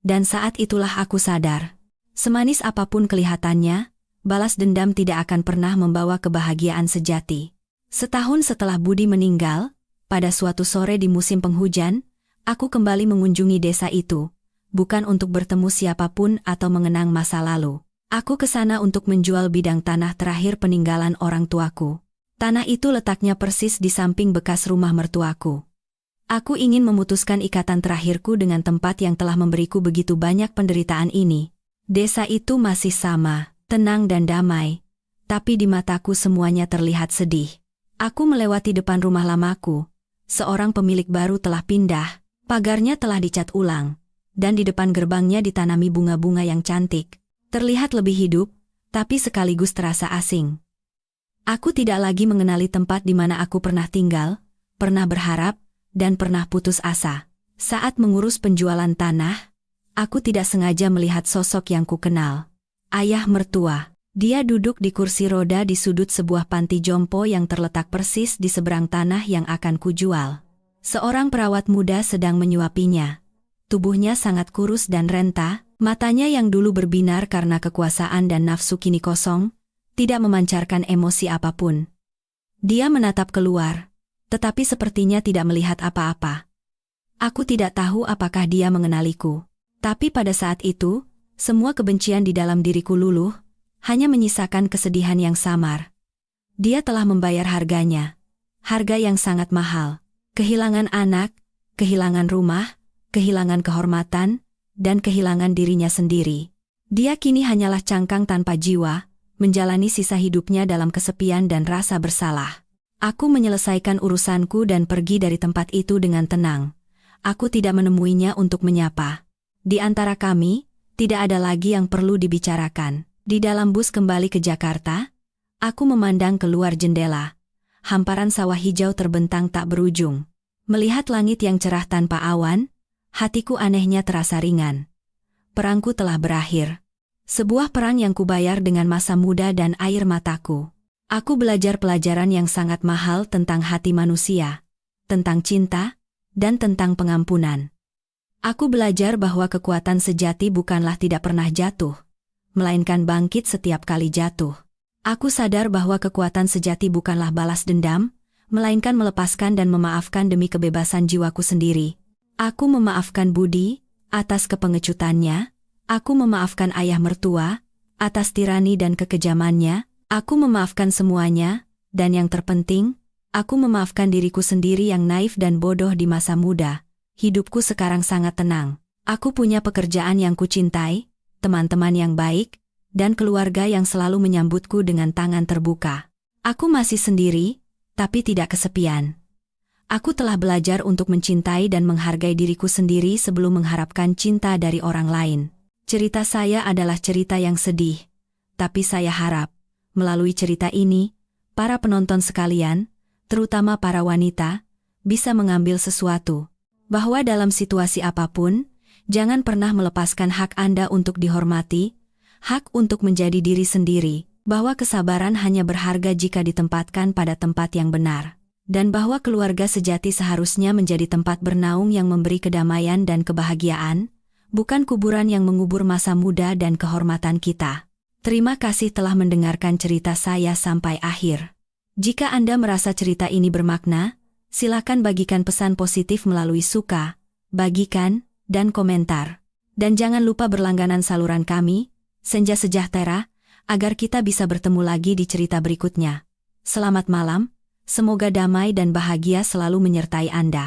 Speaker 1: Dan saat itulah aku sadar, semanis apapun kelihatannya, balas dendam tidak akan pernah membawa kebahagiaan sejati. Setahun setelah Budi meninggal, pada suatu sore di musim penghujan, aku kembali mengunjungi desa itu, bukan untuk bertemu siapapun atau mengenang masa lalu. Aku ke sana untuk menjual bidang tanah terakhir peninggalan orang tuaku. Tanah itu letaknya persis di samping bekas rumah mertuaku. Aku ingin memutuskan ikatan terakhirku dengan tempat yang telah memberiku begitu banyak penderitaan ini. Desa itu masih sama, tenang dan damai, tapi di mataku semuanya terlihat sedih. Aku melewati depan rumah lamaku. Seorang pemilik baru telah pindah, pagarnya telah dicat ulang, dan di depan gerbangnya ditanami bunga-bunga yang cantik. Terlihat lebih hidup, tapi sekaligus terasa asing. Aku tidak lagi mengenali tempat di mana aku pernah tinggal, pernah berharap, dan pernah putus asa. Saat mengurus penjualan tanah, aku tidak sengaja melihat sosok yang kukenal. Ayah mertua. Dia duduk di kursi roda di sudut sebuah panti jompo yang terletak persis di seberang tanah yang akan kujual. Seorang perawat muda sedang menyuapinya. Tubuhnya sangat kurus dan renta. Matanya yang dulu berbinar karena kekuasaan dan nafsu kini kosong, tidak memancarkan emosi apapun. Dia menatap keluar, tetapi sepertinya tidak melihat apa-apa. Aku tidak tahu apakah dia mengenaliku, tapi pada saat itu, semua kebencian di dalam diriku luluh, hanya menyisakan kesedihan yang samar. Dia telah membayar harganya, harga yang sangat mahal, kehilangan anak, kehilangan rumah, kehilangan kehormatan, dan kehilangan dirinya sendiri. Dia kini hanyalah cangkang tanpa jiwa, menjalani sisa hidupnya dalam kesepian dan rasa bersalah. Aku menyelesaikan urusanku dan pergi dari tempat itu dengan tenang. Aku tidak menemuinya untuk menyapa. Di antara kami, tidak ada lagi yang perlu dibicarakan. Di dalam bus kembali ke Jakarta, aku memandang keluar jendela. Hamparan sawah hijau terbentang tak berujung. Melihat langit yang cerah tanpa awan, hatiku anehnya terasa ringan. Perangku telah berakhir. Sebuah perang yang kubayar dengan masa muda dan air mataku. Aku belajar pelajaran yang sangat mahal tentang hati manusia, tentang cinta, dan tentang pengampunan. Aku belajar bahwa kekuatan sejati bukanlah tidak pernah jatuh, melainkan bangkit setiap kali jatuh. Aku sadar bahwa kekuatan sejati bukanlah balas dendam, melainkan melepaskan dan memaafkan demi kebebasan jiwaku sendiri. Aku memaafkan Budi atas kepengecutannya, aku memaafkan ayah mertua atas tirani dan kekejamannya, aku memaafkan semuanya, dan yang terpenting, aku memaafkan diriku sendiri yang naif dan bodoh di masa muda. Hidupku sekarang sangat tenang. Aku punya pekerjaan yang kucintai, teman-teman yang baik, dan keluarga yang selalu menyambutku dengan tangan terbuka. Aku masih sendiri, tapi tidak kesepian. Aku telah belajar untuk mencintai dan menghargai diriku sendiri sebelum mengharapkan cinta dari orang lain. Cerita saya adalah cerita yang sedih, tapi saya harap, melalui cerita ini, para penonton sekalian, terutama para wanita, bisa mengambil sesuatu. Bahwa dalam situasi apapun, jangan pernah melepaskan hak Anda untuk dihormati, hak untuk menjadi diri sendiri, bahwa kesabaran hanya berharga jika ditempatkan pada tempat yang benar, dan bahwa keluarga sejati seharusnya menjadi tempat bernaung yang memberi kedamaian dan kebahagiaan, bukan kuburan yang mengubur masa muda dan kehormatan kita. Terima kasih telah mendengarkan cerita saya sampai akhir. Jika Anda merasa cerita ini bermakna, silakan bagikan pesan positif melalui suka, bagikan, dan komentar. Dan jangan lupa berlangganan saluran kami, Senja Sejahtera, agar kita bisa bertemu lagi di cerita berikutnya. Selamat malam, semoga damai dan bahagia selalu menyertai Anda.